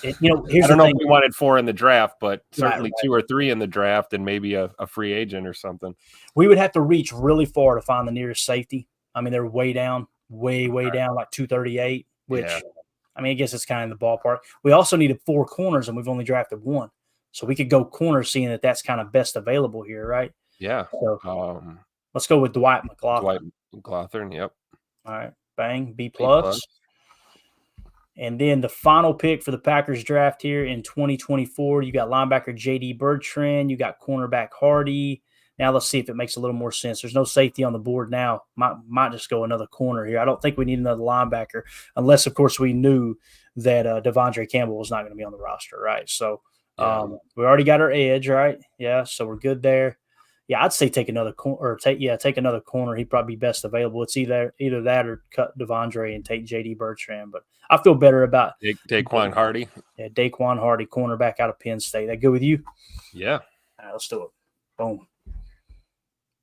Here's I don't know if we wanted 4 in the draft, but certainly right. 2 or 3 in the draft and maybe a free agent or something. We would have to reach really far to find the nearest safety. I mean, they're way down, way down, like 238, which, I guess it's kind of in the ballpark. We also needed 4 corners, and we've only drafted 1. So we could go corner, seeing that's kind of best available here, right? Yeah. So let's go with Dwight McLaughlin. Dwight McLaughlin, yep. All right, bang, B+. And then the final pick for the Packers draft here in 2024, you got linebacker J.D. Bertrand, you got cornerback Hardy. Now let's see if it makes a little more sense. There's no safety on the board now. Might just go another corner here. I don't think we need another linebacker unless, of course, we knew that Devondre Campbell was not going to be on the roster, right? So we already got our edge, right? Yeah, so we're good there. Yeah, I'd say take another corner, take another corner. He'd probably be best available. It's either that or cut Devondre and take J.D. Bertrand. But I feel better about Daquan Hardy. Yeah, Daquan Hardy, cornerback out of Penn State. That good with you? Yeah. All right, let's do it. Boom.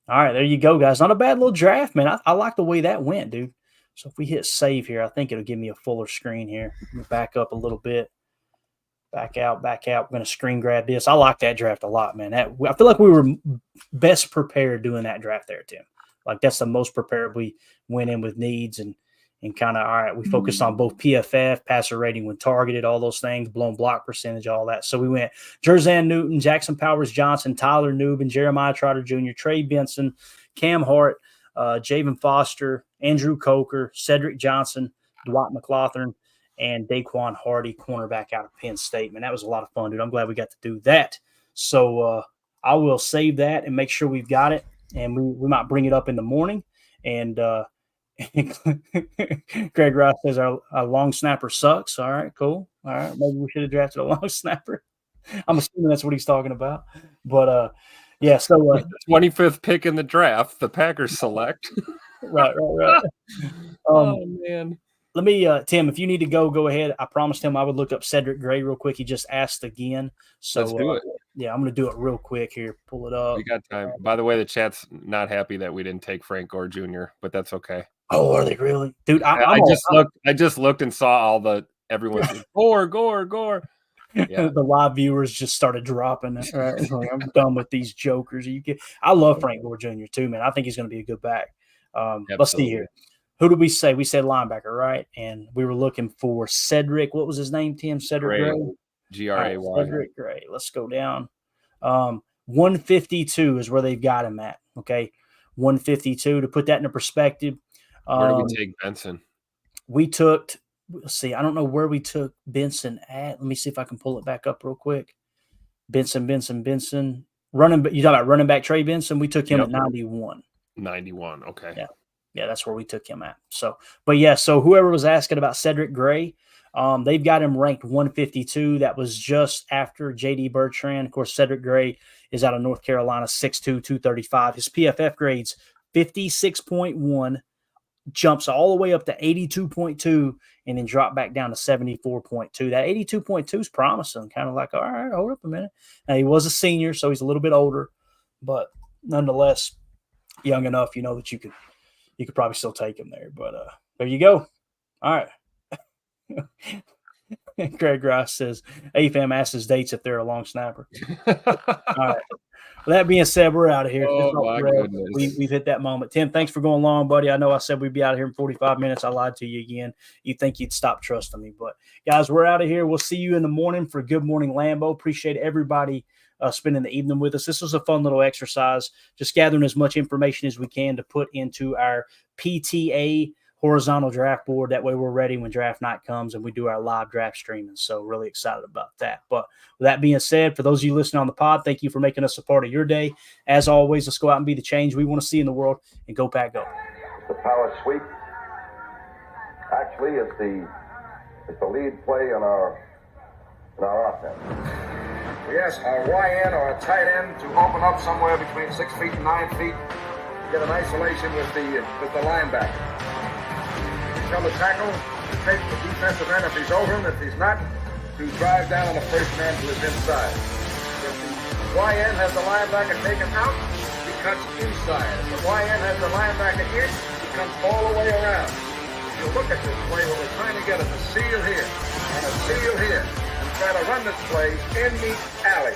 All right, there you go, guys. Not a bad little draft, man. I like the way that went, dude. So if we hit save here, I think it'll give me a fuller screen here. Let me back up a little bit. Back out. We're going to screen grab this. I like that draft a lot, man. I feel like we were best prepared doing that draft there, Tim. Like, that's the most prepared we went in with needs and kind of, all right, we focused on both PFF, passer rating when targeted, all those things, blown block percentage, all that. So we went Jerzan Newton, Jackson Powers Johnson, Tyler Newbin, Jeremiah Trotter Jr., Trey Benson, Cam Hart, Javen Foster, Andrew Coker, Cedric Johnson, Dwight McLaughlin, and Daquan Hardy, cornerback out of Penn State. Man, that was a lot of fun, dude. I'm glad we got to do that. So I will save that and make sure we've got it, and we might bring it up in the morning. And Greg Ross says our long snapper sucks. All right, cool. All right, maybe we should have drafted a long snapper. I'm assuming that's what he's talking about. But yeah, so With the 25th pick in the draft, the Packers select. right. Oh man. Let me, Tim, if you need to go ahead. I promised him I would look up Cedric Gray real quick. He just asked again. So Let's do it. Yeah, I'm going to do it real quick here. Pull it up. We got time. By the way, the chat's not happy that we didn't take Frank Gore Jr., but that's okay. Oh, are they really? Dude, I just looked and saw all the everyone Gore. Yeah. The live viewers just started dropping it. Right? Like, I'm done with these jokers. I love Frank Gore Jr. too, man. I think he's going to be a good back. Let's see here. Who did we say? We said linebacker, right? And we were looking for Cedric. What was his name, Tim? Cedric Gray? Gray. Cedric Gray. Let's go down. 152 is where they've got him at. Okay. 152. To put that into perspective. Where do we take Benson? We took, let's see, I don't know where we took Benson at. Let me see if I can pull it back up real quick. Benson. You talking about running back Trey Benson? We took him at 91. 91. Okay. Yeah, that's where we took him at. So whoever was asking about Cedric Gray, they've got him ranked 152. That was just after J.D. Bertrand. Of course, Cedric Gray is out of North Carolina, 6'2", 235. His PFF grade's 56.1, jumps all the way up to 82.2, and then drop back down to 74.2. That 82.2 is promising. Kind of like, all right, hold up a minute. Now, he was a senior, so he's a little bit older, but nonetheless, young enough, that you could probably still take him there. But there you go. All right. Greg Rice says, AFAM asks his dates if they're a long snapper. All right. With that being said, we're out of here. Oh, my goodness. We've hit that moment. Tim, thanks for going long, buddy. I know I said we'd be out of here in 45 minutes. I lied to you again. You'd think you'd stop trusting me. But, guys, we're out of here. We'll see you in the morning for Good Morning Lambeau. Appreciate everybody spending the evening with us. This was a fun little exercise, just gathering as much information as we can to put into our PTA horizontal draft board. That way we're ready when draft night comes and we do our live draft streaming. So really excited about that. But with that being said, for those of you listening on the pod, thank you for making us a part of your day. As always, let's go out and be the change we want to see in the world, and go Pack Go. The power sweep. Actually, it's the lead play in our offense. Yes, our YN or a tight end to open up somewhere between 6 feet and 9 feet. Get an isolation with the linebacker. Tell the tackle to take the defensive end if he's over him. If he's not, to drive down on the first man to his inside. If the YN has the linebacker taken out, he cuts inside. If the YN has the linebacker in, he comes all the way around. If you look at this play, what we're trying to get is a seal here and a seal here. Try to run this play in the alley.